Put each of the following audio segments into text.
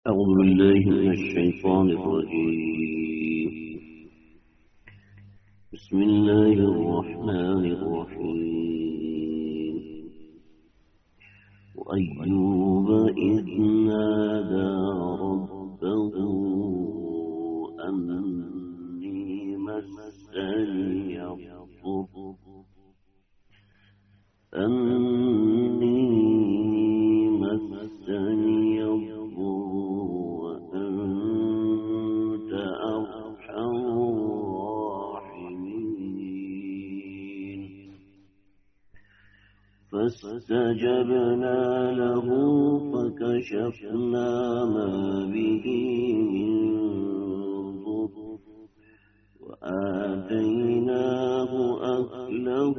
أعوذ بالله من الشيطان الرجيم. بسم الله الرحمن الرحيم. وأيوب إذ نادى ربه أني مسني الضر وأنت أرحم الراحمين. فاستجبنا له فكشفنا ما به من ضر وآتيناه أهله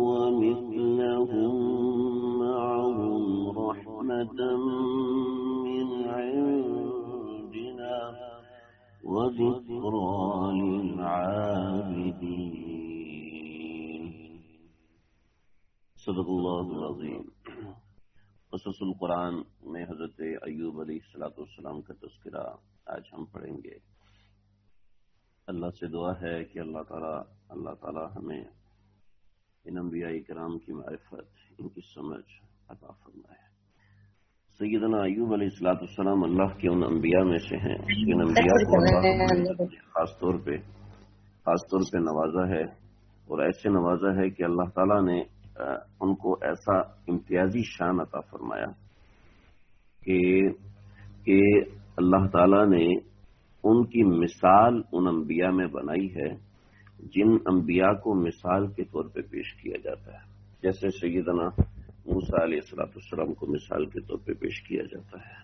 ومثلهم معهم رحمة من عندنا وذكرى للعابدين. صدق اللہ العظیم. قصص القرآن میں حضرت ایوب علیہ السلام کا تذکرہ آج ہم پڑھیں گے. اللہ سے دعا ہے کہ اللہ تعالی ہمیں ان انبیاء کرام کی معرفت، ان کی سمجھ عطا فرمائے. سیدنا ایوب علیہ السلام اللہ کے ان انبیاء میں سے ہیں. ان انبیاء کو اللہ نے خاص طور پہ نوازا ہے، اور ایسے نوازا ہے کہ اللہ تعالیٰ نے ان کو ایسا امتیازی شان عطا فرمایا کہ اللہ تعالیٰ نے ان کی مثال ان انبیاء میں بنائی ہے جن انبیاء کو مثال کے طور پہ پیش کیا جاتا ہے. جیسے سیدنا موسیٰ علیہ السلام کو مثال کے طور پہ پیش کیا جاتا ہے،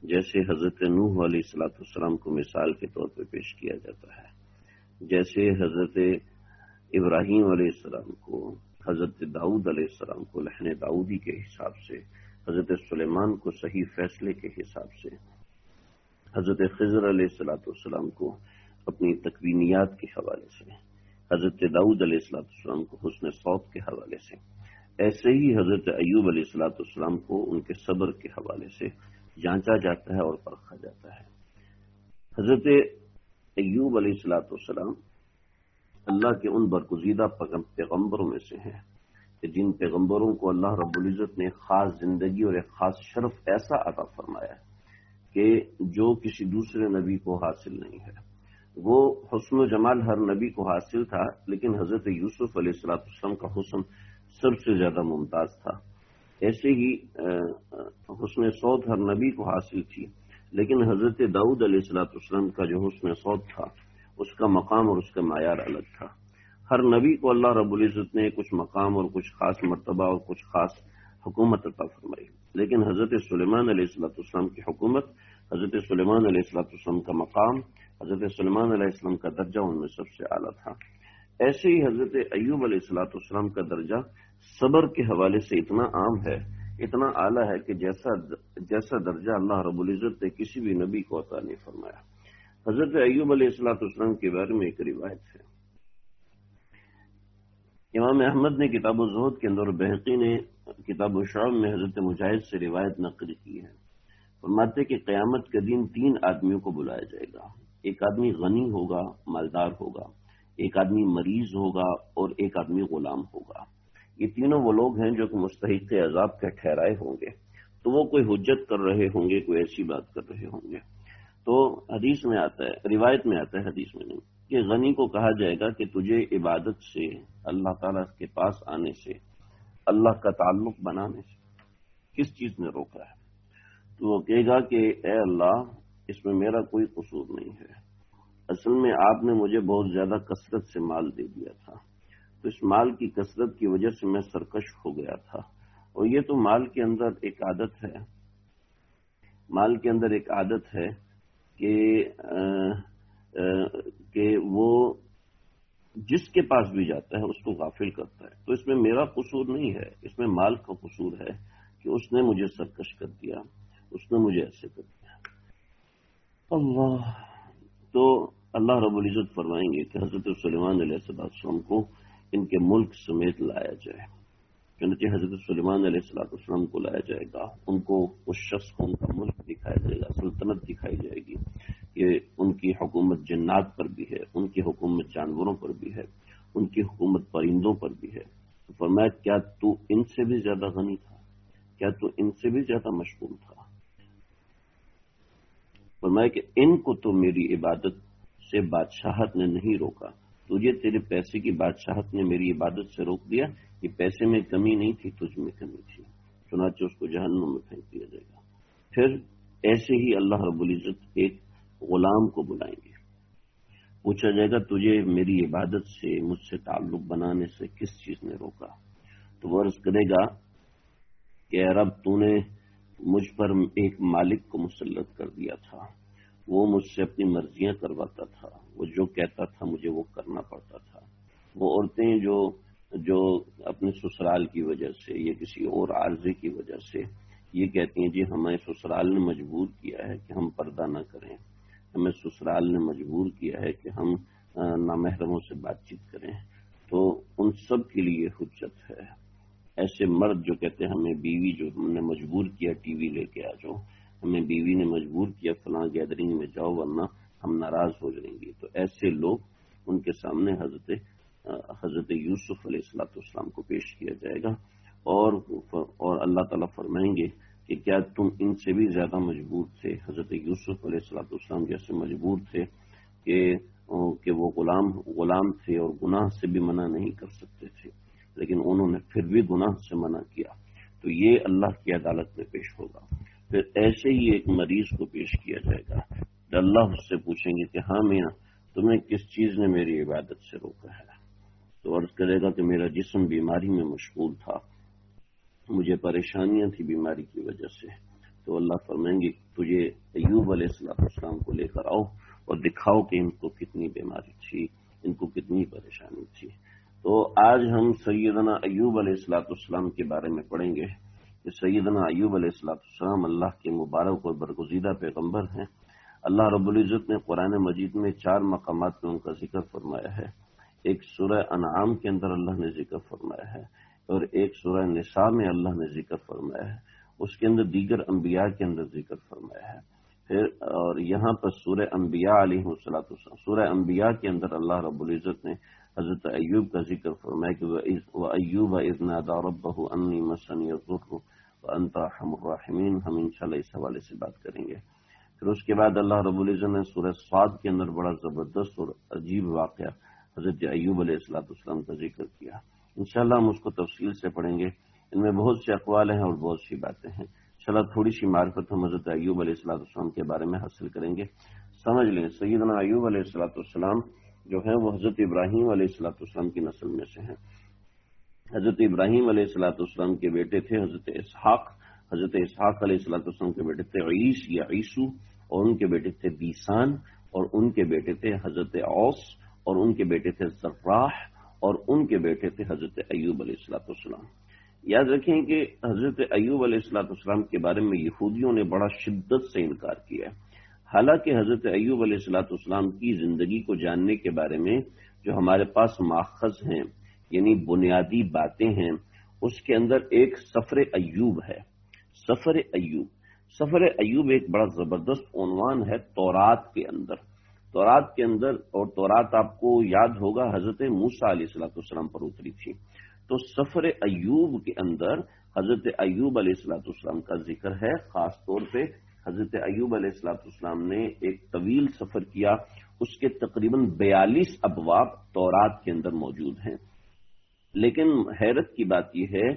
جیسے حضرت نوح علیہ السلام کو مثال کے طور پہ پیش کیا جاتا ہے، جیسے حضرت ابراہیم علیہ السلام کو، حضرت داؤد علیہ السلام کو لحن داؤدی کے حساب سے، حضرت سلیمان کو صحیح فیصلے کے حساب سے، حضرت خضر علیہ السلام کو اپنی تکوینیات کے حوالے سے، حضرت داؤد علیہ السلام کو حسن صوت کے حوالے سے، ایسے ہی حضرت ایوب علیہ السلام کو ان کے صبر کے حوالے سے جانچا جاتا ہے اور پرکھا جاتا ہے. حضرت ایوب علیہ السلام اللہ کے ان برگزیدہ پیغمبروں میں سے ہیں کہ جن پیغمبروں کو اللہ رب العزت نے خاص زندگی اور ایک خاص شرف ایسا عطا فرمایا کہ جو کسی دوسرے نبی کو حاصل نہیں ہے. وہ حسن و جمال ہر نبی کو حاصل تھا، لیکن حضرت یوسف علیہ السلام کا حسن سب سے زیادہ ممتاز تھا. ایسے ہی حسن صوت ہر نبی کو حاصل تھی، لیکن حضرت داؤد علیہ السلام کا جو حسن صوت تھا اس کا مقام اور اس کا معیار الگ تھا. ہر نبی کو اللہ رب العزت نے کچھ مقام اور کچھ خاص مرتبہ اور کچھ خاص حکومت عطا فرمائی، لیکن حضرت سلیمان علیہ السلام کی حکومت، حضرت سلیمان علیہ السلام کا مقام، حضرت سلیمان علیہ السلام کا درجہ ان میں سب سے اعلیٰ تھا. ایسے ہی حضرت ایوب علیہ السلام کا درجہ صبر کے حوالے سے اتنا عام ہے، اتنا اعلیٰ ہے کہ جیسا درجہ اللہ رب العزت نے کسی بھی نبی کو عطا نہیں فرمایا. حضرت ایوب علیہ السلام کے بارے میں ایک روایت ہے. امام احمد نے کتاب الزہد کے اندر، بہقی نے کتاب الشعب میں حضرت مجاہد سے روایت نقل کی ہے. فرماتے کہ قیامت کے دن 3 آدمیوں کو بلایا جائے گا. ایک آدمی غنی ہوگا، مالدار ہوگا، ایک آدمی مریض ہوگا، اور ایک آدمی غلام ہوگا. یہ تینوں وہ لوگ ہیں جو کہ مستحق عذاب کے ٹھہرائے ہوں گے. تو وہ کوئی حجت کر رہے ہوں گے، کوئی ایسی بات کر رہے ہوں گے. تو حدیث میں آتا ہے، روایت میں آتا ہے، حدیث میں نہیں، کہ غنی کو کہا جائے گا کہ تجھے عبادت سے، اللہ تعالیٰ کے پاس آنے سے، اللہ کا تعلق بنانے سے کس چیز نے روکا ہے؟ تو وہ کہے گا کہ اے اللہ، اس میں میرا کوئی قصور نہیں ہے. اصل میں آپ نے مجھے بہت زیادہ کثرت سے مال دے دیا تھا، تو اس مال کی کثرت کی وجہ سے میں سرکش ہو گیا تھا. اور یہ تو مال کے اندر ایک عادت ہے کہ وہ جس کے پاس بھی جاتا ہے اس کو غافل کرتا ہے. تو اس میں میرا قصور نہیں ہے، اس میں مال کا قصور ہے کہ اس نے مجھے سرکش کر دیا، اس نے مجھے ایسے کر دیا. اللہ. تو اللہ رب العزت فرمائیں گے کہ حضرت سلیمان علیہ السلام کو ان کے ملک سمیت لایا جائے. چنانچہ حضرت سلیمان علیہ السلام کو لایا جائے گا، ان کو اس شخص کو ان کا ملک دکھایا جائے گا، سلطنت دکھائی جائے گی کہ ان کی حکومت جنات پر بھی ہے، ان کی حکومت جانوروں پر بھی ہے، ان کی حکومت پرندوں پر بھی ہے. تو فرمایا کیا تو ان سے بھی زیادہ غنی تھا؟ کیا تو ان سے بھی زیادہ مشغول تھا؟ فرمایا کہ ان کو تو میری عبادت سے بادشاہت نے نہیں روکا، تجھے تیرے پیسے کی بادشاہت نے میری عبادت سے روک دیا. یہ پیسے میں کمی نہیں تھی، تجھ میں کمی تھی. چنانچہ اس کو جہنم میں پھینک دیا جائے گا. پھر ایسے ہی اللہ رب العزت ایک غلام کو بلائیں گے، پوچھا جائے گا تجھے میری عبادت سے، مجھ سے تعلق بنانے سے کس چیز نے روکا؟ تو وہ عرض کرے گا کہ اے رب، تو نے مجھ پر ایک مالک کو مسلط کر دیا تھا، وہ مجھ سے اپنی مرضیاں کرواتا تھا، وہ جو کہتا تھا مجھے وہ کرنا پڑتا تھا. وہ عورتیں جو اپنے سسرال کی وجہ سے یا کسی اور عارضے کی وجہ سے یہ کہتی ہیں جی ہمیں سسرال نے مجبور کیا ہے کہ ہم پردہ نہ کریں، ہمیں سسرال نے مجبور کیا ہے کہ ہم نامحرموں سے بات چیت کریں، تو ان سب کے لیے حجت ہے. ایسے مرد جو کہتے ہیں ہمیں بیوی جو ہم نے مجبور کیا ٹی وی لے کے آ جاؤ، ہمیں بیوی نے مجبور کیا فلاں گیدرنگ میں جاؤ ورنہ ہم ناراض ہو جائیں گے، تو ایسے لوگ ان کے سامنے حضرت یوسف علیہ السلام کو پیش کیا جائے گا. اور اللہ تعالیٰ فرمائیں گے کہ کیا تم ان سے بھی زیادہ مجبور تھے؟ حضرت یوسف علیہ السلام جیسے مجبور تھے کہ وہ غلام تھے اور گناہ سے بھی منع نہیں کر سکتے تھے، لیکن انہوں نے پھر بھی گناہ سے منع کیا. تو یہ اللہ کی عدالت میں پیش ہوگا. پھر ایسے ہی ایک مریض کو پیش کیا جائے گا، تو اللہ اس سے پوچھیں گے کہ ہاں میاں، تمہیں کس چیز نے میری عبادت سے روکا ہے؟ تو عرض کرے گا کہ میرا جسم بیماری میں مشغول تھا، مجھے پریشانیاں تھی بیماری کی وجہ سے. تو اللہ فرمائیں گے تجھے ایوب علیہ السلام کو لے کر آؤ اور دکھاؤ کہ ان کو کتنی بیماری تھی، ان کو کتنی پریشانی تھی. تو آج ہم سیدنا ایوب علیہ السلام کے بارے میں پڑھیں گے کہ سیدنا ایوب علیہ السلام اللہ کے مبارک اور برگزیدہ پیغمبر ہیں. اللہ رب العزت نے قرآن مجید میں 4 مقامات میں ان کا ذکر فرمایا ہے. ایک سورہ انعام کے اندر اللہ نے ذکر فرمایا ہے، اور ایک سورہ نساء میں اللہ نے ذکر فرمایا ہے، اس کے اندر دیگر انبیاء کے اندر ذکر فرمایا ہے. پھر اور یہاں پر سورہ انبیاء علیہ السلام، سورہ انبیاء کے اندر اللہ رب العزت نے حضرت ایوب کا ذکر فرمایا کہ وَأَيُّوبَ إِذْ نَادَىٰ رَبَّهُ أَنِّي مَسَّنِيَ الضُّرُّ وَأَنتَ أَرْحَمُ الرَّاحِمِينَ. ہم انشاءاللہ اس حوالے سے بات کریں گے. پھر اس کے بعد اللہ رب العزت نے سورہ صاد کے اندر بڑا زبردست اور عجیب واقعہ حضرت ایوب علیہ السلام کا ذکر کیا. انشاءاللہ ہم اس کو تفصیل سے پڑھیں گے. ان میں بہت سے اقوال ہیں اور بہت سی باتیں ہیں. انشاءاللہ تھوڑی سی معرفت ہم حضرت ایوب علیہ السلام کے بارے میں حاصل کریں گے. سمجھ لیں سیدنا ایوب علیہ السلام جو ہیں وہ حضرت ابراہیم علیہ السلام کی نسل میں سے ہیں. حضرت ابراہیم علیہ السلام کے بیٹے تھے حضرت اسحاق. حضرت اسحاق علیہ السلام کے بیٹے تھے عیس یا عیسو، اور ان کے بیٹے تھے دیسان، اور ان کے بیٹے تھے حضرت اوس، اور ان کے بیٹے تھے زراح، اور ان کے بیٹے تھے حضرت ایوب علیہ السلام. یاد رکھیں کہ حضرت ایوب علیہ السلام کے بارے میں یہودیوں نے بڑا شدت سے انکار کیا ہے. حالانکہ حضرت ایوب علیہ السلام کی زندگی کو جاننے کے بارے میں جو ہمارے پاس ماخذ ہیں، یعنی بنیادی باتیں ہیں، اس کے اندر ایک سفر ایوب ہے. سفر ایوب ایک بڑا زبردست عنوان ہے تورات کے اندر. اور تورات آپ کو یاد ہوگا حضرت موسیٰ علیہ السلام پر اتری تھی. تو سفر ایوب کے اندر حضرت ایوب علیہ السلام کا ذکر ہے. خاص طور پہ حضرت ایوب علیہ السلام نے ایک طویل سفر کیا. اس کے تقریباً 42 ابواب تورات کے اندر موجود ہیں. لیکن حیرت کی بات یہ ہے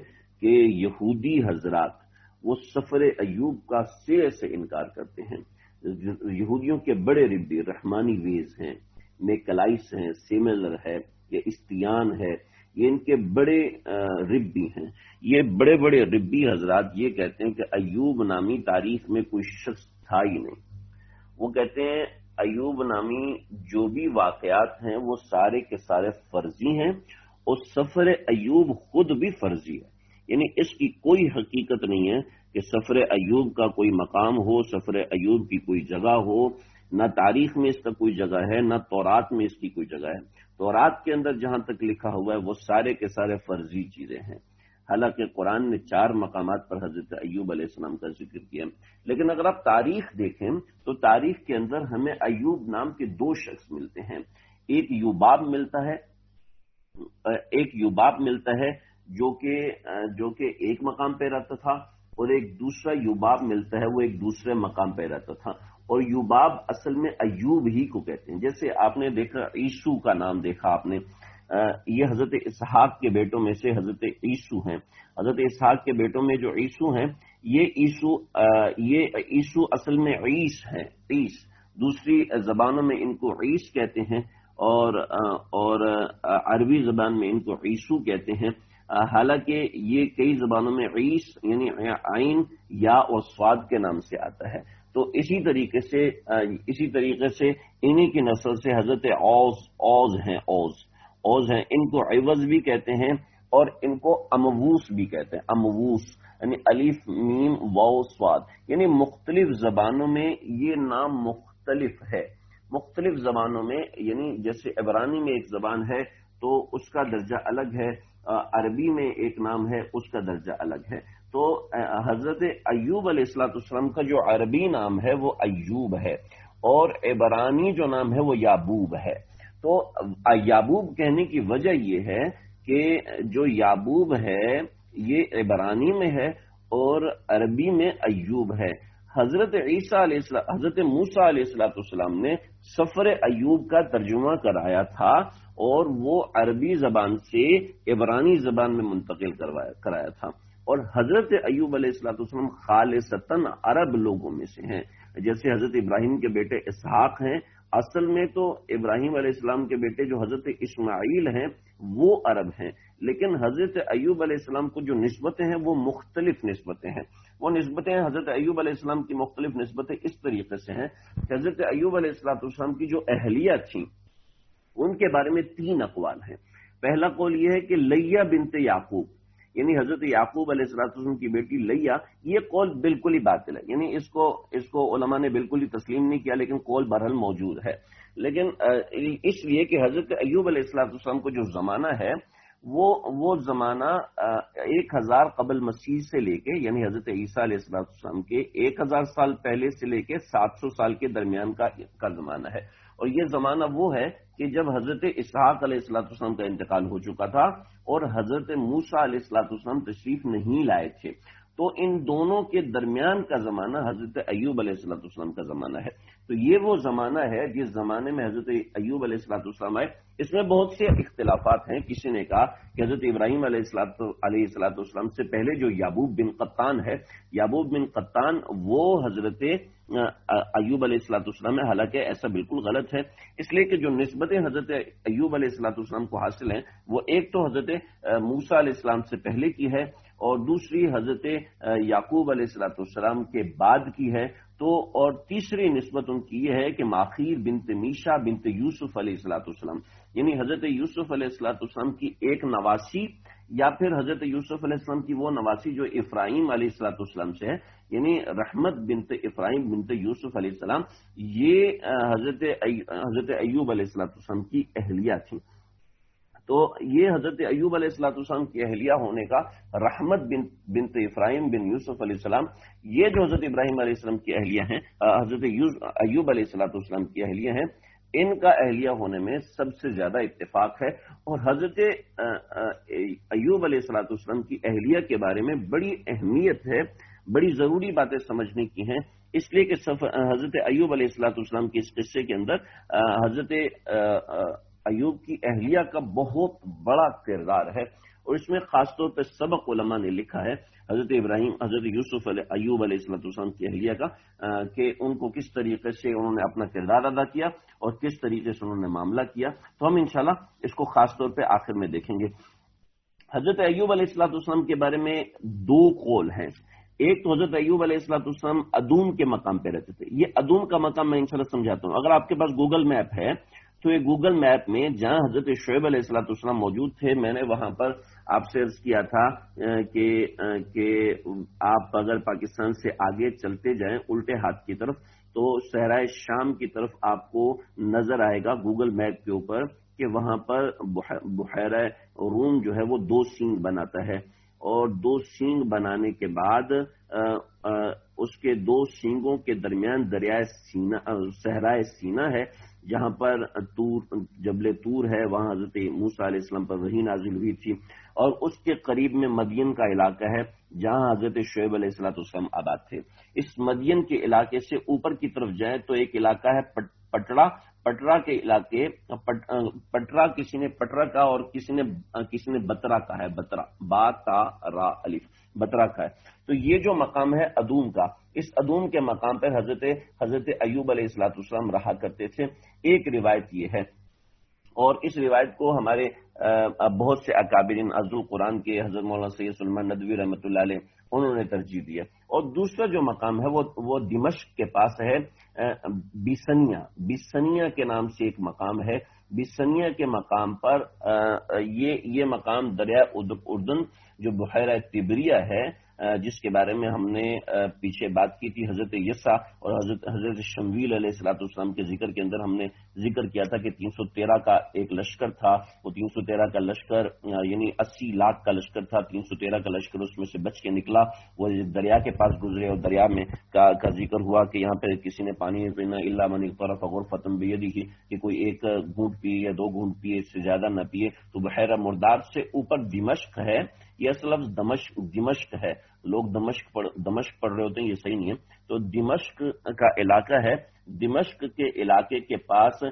کہ یہودی حضرات وہ سفر ایوب کا سرے سے انکار کرتے ہیں. یہودیوں کے بڑے ربی رحمانی ویز ہیں، میکلائس ہیں، سیملر ہے، یا استیان ہے، یہ ان کے بڑے ربی ہیں. یہ بڑے بڑے ربی حضرات یہ کہتے ہیں کہ ایوب نامی تاریخ میں کوئی شخص تھا ہی نہیں. وہ کہتے ہیں ایوب نامی جو بھی واقعات ہیں وہ سارے کے سارے فرضی ہیں، اور سفر ایوب خود بھی فرضی ہے. یعنی اس کی کوئی حقیقت نہیں ہے کہ سفر ایوب کا کوئی مقام ہو، سفر ایوب کی کوئی جگہ ہو، نہ تاریخ میں اس کا کوئی جگہ ہے، نہ تورات میں اس کی کوئی جگہ ہے۔ تورات کے اندر جہاں تک لکھا ہوا ہے وہ سارے کے سارے فرضی چیزیں ہیں، حالانکہ قرآن نے 4 مقامات پر حضرت ایوب علیہ السلام کا ذکر کیا۔ لیکن اگر آپ تاریخ دیکھیں تو تاریخ کے اندر ہمیں ایوب نام کے 2 شخص ملتے ہیں۔ ایک یوباب ملتا ہے جو کہ ایک مقام پہ رہتا تھا، اور ایک دوسرا یوباب ملتا ہے وہ ایک دوسرے مقام پہ رہتا تھا، اور یوباب اصل میں ایوب ہی کو کہتے ہیں۔ جیسے آپ نے دیکھا عیسو کا نام دیکھا آپ نے، یہ حضرت اسحاق کے بیٹوں میں سے حضرت عیسو ہیں۔ حضرت اسحاق کے بیٹوں میں جو عیسو ہیں، یہ عیسو اصل میں عیس ہیں، عیس، دوسری زبانوں میں ان کو عیس کہتے ہیں، اور عربی زبان میں ان کو عیسو کہتے ہیں۔ حالانکہ یہ کئی زبانوں میں عیس یعنی عین یا اور صاد کے نام سے آتا ہے۔ تو اسی طریقے سے انہی کی نسل سے حضرت اوز ہیں، ان کو عوض بھی کہتے ہیں اور ان کو امووس بھی کہتے ہیں۔ امووس یعنی الف میم واو صاد، یعنی مختلف زبانوں میں یہ نام مختلف ہے، مختلف زبانوں میں، یعنی جیسے عبرانی میں ایک زبان ہے تو اس کا درجہ الگ ہے، عربی میں ایک نام ہے اس کا درجہ الگ ہے۔ تو حضرت ایوب علیہ السلام کا جو عربی نام ہے وہ ایوب ہے، اور عبرانی جو نام ہے وہ یابوب ہے۔ تو یابوب کہنے کی وجہ یہ ہے کہ جو یابوب ہے یہ عبرانی میں ہے اور عربی میں ایوب ہے۔ حضرت موسیٰ علیہ السلام نے سفر ایوب کا ترجمہ کرایا تھا، اور وہ عربی زبان سے عبرانی زبان میں منتقل کرایا تھا۔ اور حضرت ایوب علیہ السلام خالصتاً عرب لوگوں میں سے ہیں، جیسے حضرت ابراہیم کے بیٹے اسحاق ہیں، اصل میں تو ابراہیم علیہ السلام کے بیٹے جو حضرت اسماعیل ہیں وہ عرب ہیں، لیکن حضرت ایوب علیہ السلام کو جو نسبتیں ہیں وہ مختلف نسبتیں ہیں۔ وہ نسبتیں حضرت ایوب علیہ السلام کی مختلف نسبتیں اس طریقے سے ہیں کہ حضرت ایوب علیہ السلام کی جو اہلیہ تھیں ان کے بارے میں 3 اقوال ہیں۔ پہلا قول یہ ہے کہ لیا بنت یعقوب، یعنی حضرت یعقوب علیہ السلام کی بیٹی لیا، یہ قول بالکل ہی باطل ہے، یعنی اس کو علماء نے بالکل ہی تسلیم نہیں کیا، لیکن قول بہرحال موجود ہے۔ لیکن اس لیے کہ حضرت ایوب علیہ السلام کو جو زمانہ ہے وہ زمانہ 1000 قبل مسیح سے لے کے، یعنی حضرت عیسیٰ علیہ السلام کے 1000 سال پہلے سے لے کے 700 سال کے درمیان کا زمانہ ہے۔ اور یہ زمانہ وہ ہے کہ جب حضرت اسحاق علیہ السلام کا انتقال ہو چکا تھا اور حضرت موسیٰ علیہ السلام تشریف نہیں لائے تھے، تو ان دونوں کے درمیان کا زمانہ حضرت ایوب علیہ السلام کا زمانہ ہے۔ تو یہ وہ زمانہ ہے جس زمانے میں حضرت ایوب علیہ السلام آئے۔ اس میں بہت سے اختلافات ہیں۔ کسی نے کہا کہ حضرت ابراہیم علیہ السلام سے پہلے جو یعقوب بن قطان ہے، یعقوب بن قطان وہ حضرت ایوب علیہ السلام ہے، حالانکہ ایسا بالکل غلط ہے، اس لیے کہ جو نسبتیں حضرت ایوب علیہ السلام کو حاصل ہیں وہ ایک تو حضرت موسیٰ علیہ السلام سے پہلے کی ہے، اور دوسری حضرت یعقوب علیہ السلام کے بعد کی ہے، تو اور تیسری نسبت ان کی یہ ہے کہ ماخیر بنت میشا بنت یوسف علیہ السلام، یعنی حضرت یوسف علیہ السلام کی ایک نواسی، یا پھر حضرت یوسف علیہ السلام کی وہ نواسی جو افراہیم علیہ السلام سے ہے، یعنی رحمت بنت افراہیم بنت یوسف علیہ السلام، یہ حضرت ایوب علیہ السلام کی اہلیہ تھی۔ تو یہ حضرت ایوب علیہ السلام کی اہلیہ ہونے کا، رحمت بنت افراہیم بن یوسف علیہ السلام، یہ جو حضرت ابراہیم علیہ السلام کی اہلیہ ہیں، حضرت ایوب علیہ السلام کی اہلیہ ہیں، ان کا اہلیہ ہونے میں سب سے زیادہ اتفاق ہے۔ اور حضرت ایوب علیہ السلام کی اہلیہ کے بارے میں بڑی اہمیت ہے، بڑی ضروری باتیں سمجھنے کی ہیں، اس لیے کہ حضرت ایوب علیہ السلام کے اس قصے کے اندر حضرت ایوب کی اہلیہ کا بہت بڑا کردار ہے، اور اس میں خاص طور پہ سبق علماء نے لکھا ہے حضرت یوسف ایوب علیہ السلام کی اہلیہ کا، کہ ان کو کس طریقے سے انہوں نے اپنا کردار ادا کیا اور کس طریقے سے انہوں نے معاملہ کیا۔ تو ہم انشاءاللہ اس کو خاص طور پہ آخر میں دیکھیں گے۔ حضرت ایوب علیہ السلام کے بارے میں 2 قول ہیں۔ ایک تو حضرت ایوب علیہ السلام ادوم کے مقام پہ رہتے تھے۔ یہ ادوم کا مقام میں انشاءاللہ سمجھاتا ہوں۔ اگر آپ کے پاس گوگل میپ ہے تو یہ گوگل میپ میں جہاں حضرت شعیب علیہ السلام موجود تھے، میں نے وہاں پر آپ سے عرض کیا تھا کہ آپ اگر پاکستان سے آگے چلتے جائیں الٹے ہاتھ کی طرف، تو تو صحرائے شام کی طرف آپ کو نظر آئے گا گوگل میپ کے اوپر کہ وہاں پر بحیرہ روم جو ہے وہ 2 سینگ بناتا ہے، اور 2 سینگ بنانے کے بعد اس کے 2 سینگوں کے درمیان دریائے سینا، صحرائے سینا ہے، جہاں پر جبل طور ہے، وہاں حضرت موسیٰ علیہ السلام پر وحی نازل ہوئی تھی، اور اس کے قریب میں مدین کا علاقہ ہے جہاں حضرت شعیب علیہ السلام آباد تھے۔ اس مدین کے علاقے سے اوپر کی طرف جائیں تو ایک علاقہ ہے پٹرا کے علاقے، پٹرا کسی نے پٹرا کا اور کسی نے بترا کا ہے، بترا با تا را الف، بترا کا ہے۔ تو یہ جو مقام ہے ادوم کا، اس ادوم کے مقام پر حضرت ایوب علیہ السلام رہا کرتے تھے۔ ایک روایت یہ ہے، اور اس روایت کو ہمارے بہت سے اکابرین عز القرآن کے حضرت مولانا سید سلمان ندوی رحمۃ اللہ علیہ انہوں نے ترجیح دی ہے۔ اور دوسرا جو مقام ہے وہ دمشق کے پاس ہے، بیسنیا کے نام سے ایک مقام ہے۔ بیسنیا کے مقام پر یہ مقام دریائے اردن جو بحیرہ تبریہ ہے، جس کے بارے میں ہم نے پیچھے بات کی تھی، حضرت یسع اور حضرت شمویل علیہ السلام کے ذکر کے اندر ہم نے ذکر کیا تھا کہ 313 کا ایک لشکر تھا، وہ 313 کا لشکر یعنی 80 لاکھ کا لشکر تھا، 313 کا لشکر اس میں سے بچ کے نکلا، وہ دریا کے پاس گزرے اور دریا میں کا ذکر ہوا کہ یہاں پہ کسی نے پانی نہیں پینا الا من اغترف غرفۃ بیدہ، کہ کوئی ایک گھونٹ پیے یا 2 گھونٹ پیے، اس سے زیادہ نہ پیے۔ تو بحیرہ مردار سے اوپر دمشق ہے، یہ اصل لفظ دمشق ہے، لوگ دمشق پڑھ رہے ہوتے ہیں، یہ صحیح نہیں ہے۔ تو دمشق کا علاقہ ہے، دمشق کے علاقے کے پاس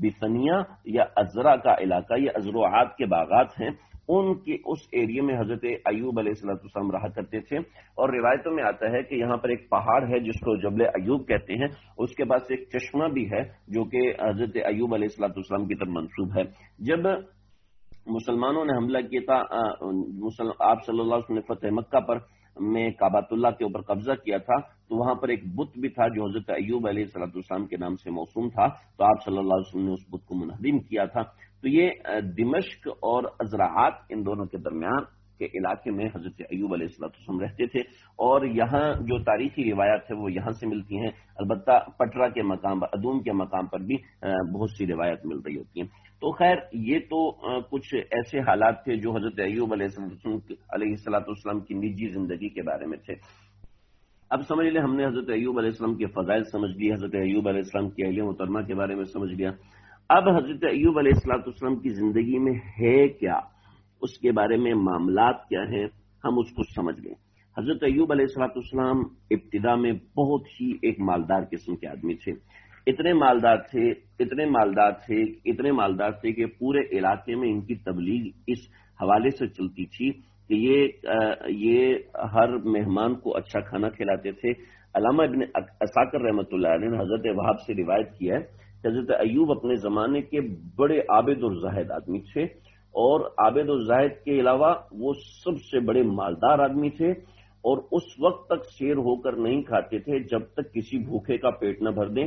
بثنیہ یا ازرا کا علاقہ، یہ ازروعات کے باغات ہیں، ان کے اس ایریے میں حضرت ایوب علیہ السلام رہا کرتے تھے۔ اور روایتوں میں آتا ہے کہ یہاں پر ایک پہاڑ ہے جس کو جبل ایوب کہتے ہیں، اس کے پاس ایک چشمہ بھی ہے جو کہ حضرت ایوب علیہ السلام کی طرف منسوب ہے۔ جب مسلمانوں نے حملہ کیا تھا، آپ صلی اللہ علیہ وسلم نے فتح مکہ پر میں کعبۃ اللہ کے اوپر قبضہ کیا تھا، تو وہاں پر ایک بت بھی تھا جو حضرت ایوب علیہ السلام کے نام سے موسوم تھا، تو آپ صلی اللہ علیہ وسلم نے اس بت کو منہدم کیا تھا۔ تو یہ دمشق اور ازراعات ان دونوں کے درمیان کے علاقے میں حضرت ایوب علیہ السلام رہتے تھے، اور یہاں جو تاریخی روایات ہے وہ یہاں سے ملتی ہیں، البتہ پٹرا کے مقام پر، ادوم کے مقام پر بھی بہت سی روایت مل رہی ہوتی ہیں۔ تو خیر یہ تو کچھ ایسے حالات تھے جو حضرت ایوب علیہ السلام کی نجی زندگی کے بارے میں تھے۔ اب سمجھ لیں ہم نے حضرت ایوب علیہ السلام کے فضائل سمجھ لیے، حضرت ایوب علیہ السلام کی اہلیہ محترمہ کے بارے میں سمجھ لیا۔ اب حضرت ایوب علیہ السلام کی زندگی میں ہے کیا، اس کے بارے میں معاملات کیا ہیں، ہم اس کو سمجھ لیں۔ حضرت ایوب علیہ السلام ابتدا میں بہت ہی ایک مالدار قسم کے آدمی تھے، اتنے مالدار تھے کہ پورے علاقے میں ان کی تبلیغ اس حوالے سے چلتی تھی کہ یہ ہر مہمان کو اچھا کھانا کھلاتے تھے۔ علامہ ابن عساکر رحمۃ اللہ علیہ نے حضرت وہاب سے روایت کیا ہے کہ حضرت ایوب اپنے زمانے کے بڑے عابد اور زاہد آدمی تھے، اور عابد اور زاہد کے علاوہ وہ سب سے بڑے مالدار آدمی تھے، اور اس وقت تک سیر ہو کر نہیں کھاتے تھے جب تک کسی بھوکے کا پیٹ نہ بھر دیں،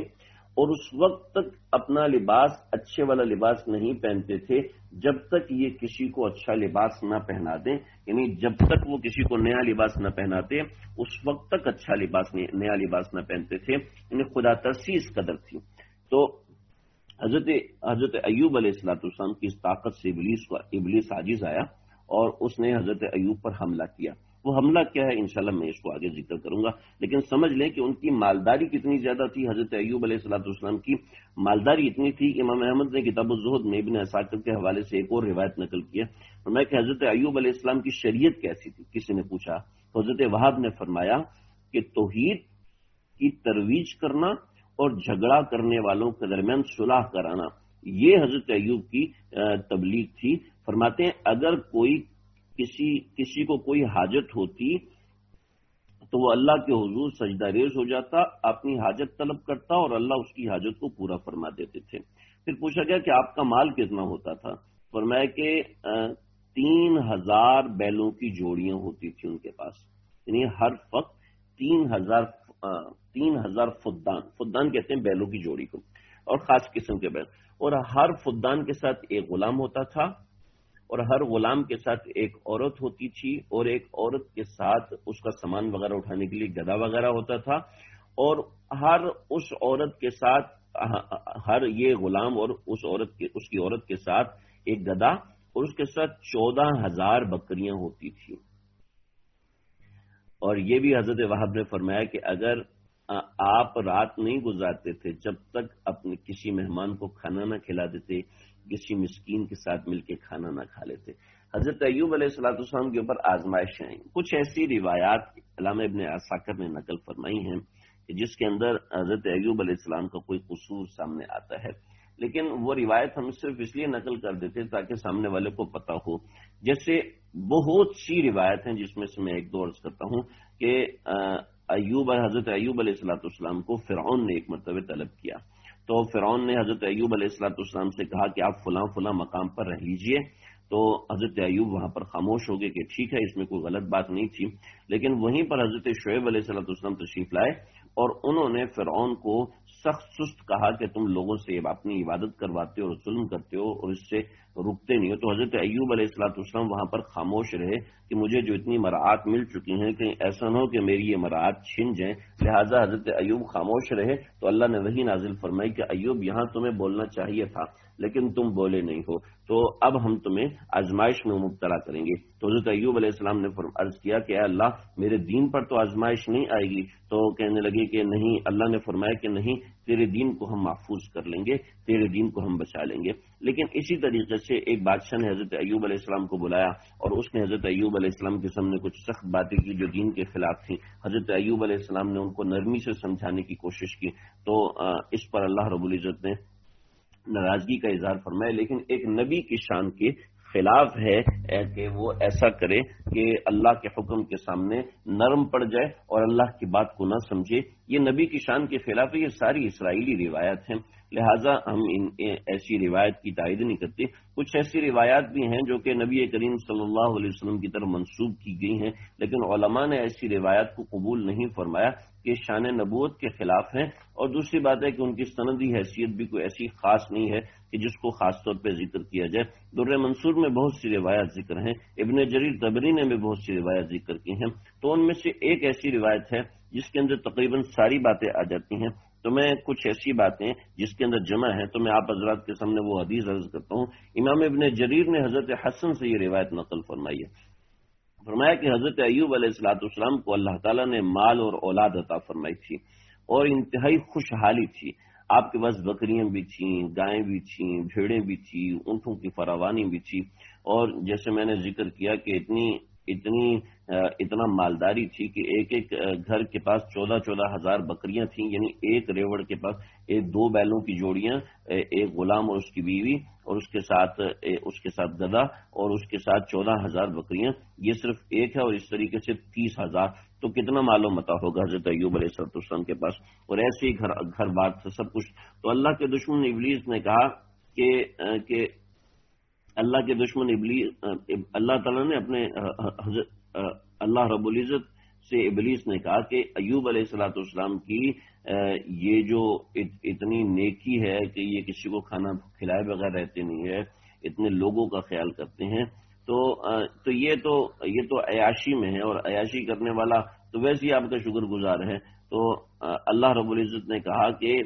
اور اس وقت تک اپنا لباس اچھے والا لباس نہیں پہنتے تھے جب تک یہ کسی کو اچھا لباس نہ پہنا دیں، یعنی جب تک وہ کسی کو نیا لباس نہ پہناتے اس وقت تک اچھا نیا لباس نہ پہنتے تھے، یعنی خدا ترسی اس قدر تھی۔ تو حضرت ایوب علیہ السلام کی اس طاقت سے ابلیس عاجز آیا اور اس نے حضرت ایوب پر حملہ کیا۔ وہ حملہ کیا ہے انشاءاللہ میں اس کو آگے ذکر کروں گا، لیکن سمجھ لیں کہ ان کی مالداری کتنی زیادہ تھی۔ حضرت ایوب علیہ السلام کی مالداری اتنی تھی، امام احمد نے کتاب الزہد میں ابن عساکر کے حوالے سے ایک اور روایت نقل کی ہے، فرمایا کہ حضرت ایوب علیہ السلام کی شریعت کیسی تھی، کسی نے پوچھا تو حضرت وہاب نے فرمایا کہ توحید کی ترویج کرنا اور جھگڑا کرنے والوں کے درمیان صلح کرانا، یہ حضرت ایوب کی تبلیغ تھی۔ فرماتے ہیں اگر کسی کو کوئی حاجت ہوتی تو وہ اللہ کے حضور سجدہ ریز ہو جاتا، اپنی حاجت طلب کرتا اور اللہ اس کی حاجت کو پورا فرما دیتے تھے۔ پھر پوچھا گیا کہ آپ کا مال کتنا ہوتا تھا، فرمایا کہ 3000 بیلوں کی جوڑیاں ہوتی تھی ان کے پاس، یعنی ہر وقت 3000 فدان کہتے ہیں بیلوں کی جوڑی کو، اور خاص قسم کے بیل، اور ہر فدان کے ساتھ ایک غلام ہوتا تھا، اور ہر غلام کے ساتھ ایک عورت ہوتی تھی، اور ایک عورت کے ساتھ اس کا سامان وغیرہ اٹھانے کے لیے گدھا وغیرہ ہوتا تھا، اور ہر اس عورت کے ساتھ، ہر یہ غلام اور اس کی عورت کے ساتھ ایک گدھا اور اس کے ساتھ 14,000 بکریاں ہوتی تھیں۔ اور یہ بھی حضرت وہاب نے فرمایا کہ اگر آپ رات نہیں گزارتے تھے جب تک اپنے کسی مہمان کو کھانا نہ کھلا دیتے، کسی مسکین کے ساتھ مل کے کھانا نہ کھا لیتے۔ حضرت ایوب علیہ السلام کے اوپر آزمائشیں آئیں۔ کچھ ایسی روایات علامہ ابن عساکر نے نقل فرمائی ہیں کہ جس کے اندر حضرت ایوب علیہ السلام کا کوئی قصور سامنے آتا ہے، لیکن وہ روایت ہم صرف اس لیے نقل کر دیتے تاکہ سامنے والے کو پتا ہو۔ جیسے بہت سی روایت ہیں جس میں سے میں ایک دو عرض کرتا ہوں کہ حضرت ایوب علیہ السلام کو فرعون نے ایک مرتبہ طلب کیا، تو فرعون نے حضرت ایوب علیہ السلام سے کہا کہ آپ فلاں فلاں مقام پر رہ لیجئے، تو حضرت ایوب وہاں پر خاموش ہو گئے کہ ٹھیک ہے، اس میں کوئی غلط بات نہیں تھی۔ لیکن وہیں پر حضرت شعیب علیہ السلام تشریف لائے اور انہوں نے فرعون کو سخت سست کہا کہ تم لوگوں سے اپنی عبادت کرواتے ہو اور ظلم کرتے ہو اور اس سے رکتے نہیں ہو۔ تو حضرت ایوب علیہ السلام وہاں پر خاموش رہے کہ مجھے جو اتنی مراعات مل چکی ہیں کہیں ایسا نہ ہو کہ میری یہ مراعات چھن جائیں، لہٰذا حضرت ایوب خاموش رہے۔ تو اللہ نے وہی نازل فرمائی کہ ایوب یہاں تمہیں بولنا چاہیے تھا لیکن تم بولے نہیں ہو، تو اب ہم تمہیں آزمائش میں مبتلا کریں گے۔ تو حضرت ایوب علیہ السلام نے عرض کیا کہ اے اللہ میرے دین پر تو آزمائش نہیں آئے گی، تو کہنے لگے کہ نہیں، اللہ نے فرمایا کہ نہیں، تیرے دین کو ہم محفوظ کر لیں گے، تیرے دین کو ہم بچا لیں گے۔ لیکن اسی طریقے سے ایک بادشاہ نے حضرت ایوب علیہ السلام کو بلایا اور اس نے حضرت ایوب علیہ السلام کے سامنے کچھ سخت باتیں کی جو دین کے خلاف تھیں۔ حضرت ایوب علیہ السلام نے ان کو نرمی سے سمجھانے کی کوشش کی، تو اس پر اللہ رب العزت نے ناراضگی کا اظہار فرمایا۔ لیکن ایک نبی کی شان کے خلاف ہے کہ وہ ایسا کرے کہ اللہ کے حکم کے سامنے نرم پڑ جائے اور اللہ کی بات کو نہ سمجھے، یہ نبی کی شان کے خلاف ہے۔ یہ ساری اسرائیلی روایت ہیں، لہٰذا ہم ایسی روایت کی تائید نہیں کرتے۔ کچھ ایسی روایات بھی ہیں جو کہ نبی کریم صلی اللہ علیہ وسلم کی طرف منسوب کی گئی ہیں، لیکن علماء نے ایسی روایات کو قبول نہیں فرمایا کہ شان نبوت کے خلاف ہیں، اور دوسری بات ہے کہ ان کی سندی حیثیت بھی کوئی ایسی خاص نہیں ہے کہ جس کو خاص طور پہ ذکر کیا جائے۔ در منصور میں بہت سی روایات ذکر ہیں، ابن جریر طبری نے بھی بہت سی روایات ذکر کی ہیں، تو ان میں سے ایک ایسی روایت ہے جس کے اندر تقریباً ساری باتیں آ جاتی ہیں۔ تو میں کچھ ایسی باتیں جس کے اندر جمع ہے تو میں آپ حضرات کے سامنے وہ حدیث عرض کرتا ہوں۔ امام ابن جریر نے حضرت حسن سے یہ روایت نقل فرمائی ہے، فرمایا کہ حضرت ایوب علیہ السلام کو اللہ تعالیٰ نے مال اور اولاد عطا فرمائی تھی اور انتہائی خوشحالی تھی۔ آپ کے پاس بکریاں بھی تھیں، گائیں بھی تھیں، بھیڑیں بھی تھیں، اونٹوں کی فراوانی بھی تھی، اور جیسے میں نے ذکر کیا کہ اتنا مالداری تھی کہ ایک ایک گھر کے پاس 14,000 بکریاں تھیں، یعنی ایک ریوڑ کے پاس دو بیلوں کی جوڑیاں، ایک غلام اور اس کی بیوی، اور اس کے ساتھ گدھا، اور اس کے ساتھ 14,000 بکریاں۔ یہ صرف ایک ہے، اور اس طریقے سے 30,000، تو کتنا مال و متاع ہوگا حضرت ایوب علیہ السلام کے پاس، اور ایسے ہی گھر بار سے سب کچھ۔ تو اللہ کے دشمن ابلیس نے کہا کہ اللہ تعالیٰ نے اپنے اللہ رب العزت سے ابلیس نے کہا کہ ایوب علیہ السلام کی یہ جو اتنی نیکی ہے کہ یہ کسی کو کھانا کھلائے بغیر رہتے نہیں ہے، اتنے لوگوں کا خیال کرتے ہیں، تو یہ تو عیاشی میں ہے، اور عیاشی کرنے والا تو ویسے ہی آپ کا شکر گزار ہے۔ تو اللہ رب العزت نے کہا کہ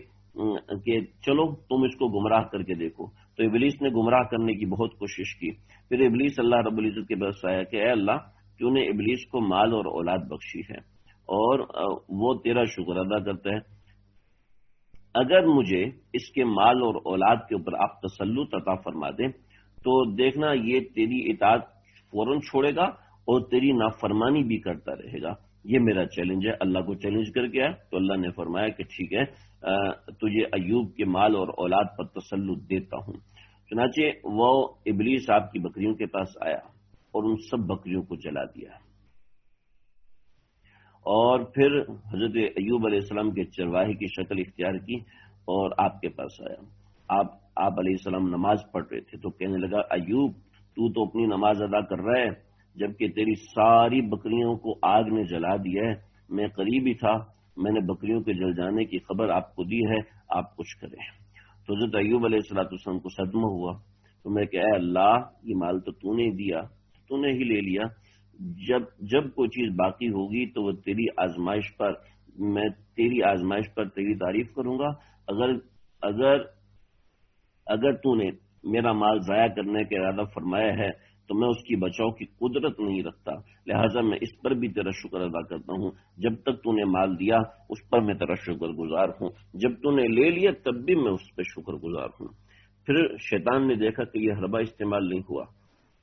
چلو تم اس کو گمراہ کر کے دیکھو۔ تو ابلیس نے گمراہ کرنے کی بہت کوشش کی، پھر ابلیس اللہ رب العزت کے پاس آیا کہ اے اللہ، تو نے ابلیس کو مال اور اولاد بخشی ہے اور وہ تیرا شکر ادا کرتا ہے، اگر مجھے اس کے مال اور اولاد کے اوپر آپ تسلط عطا فرما دیں تو دیکھنا یہ تیری اطاعت فوراً چھوڑے گا اور تیری نافرمانی بھی کرتا رہے گا۔ یہ میرا چیلنج ہے۔ اللہ کو چیلنج کر کے آیا تو اللہ نے فرمایا کہ ٹھیک ہے، تجھے ایوب کے مال اور اولاد پر تسلط دیتا ہوں۔ چنانچہ وہ ابلیس آپ کی بکریوں کے پاس آیا اور ان سب بکریوں کو جلا دیا، اور پھر حضرت ایوب علیہ السلام کے چرواہے کی شکل اختیار کی اور آپ کے پاس آیا۔ آپ علیہ السلام نماز پڑھ رہے تھے تو کہنے لگا ایوب، تو اپنی نماز ادا کر رہا ہے جبکہ تیری ساری بکریوں کو آگ نے جلا دیا ہے۔ میں قریب ہی تھا، میں نے بکریوں کے جل جانے کی خبر آپ کو دی ہے، آپ کچھ کریں۔ تو حضرت ایوب علیہ السلام کو صدمہ ہوا، تو میں کہ اے اللہ، یہ مال تو نے دیا، تو نے ہی لے لیا، جب کوئی چیز باقی ہوگی تو وہ تیری آزمائش پر میں تیری آزمائش پر تیری تعریف کروں گا. اگر تو نے میرا مال ضائع کرنے کا ارادہ فرمایا ہے تو میں اس کی بچاؤ کی قدرت نہیں رکھتا، لہٰذا میں اس پر بھی تیرا شکر ادا کرتا ہوں. جب تک تو نے مال دیا اس پر میں تیرا شکر گزار ہوں، جب تو نے لے لیا تب بھی میں اس پہ شکر گزار ہوں. پھر شیطان نے دیکھا کہ یہ حربہ استعمال نہیں ہوا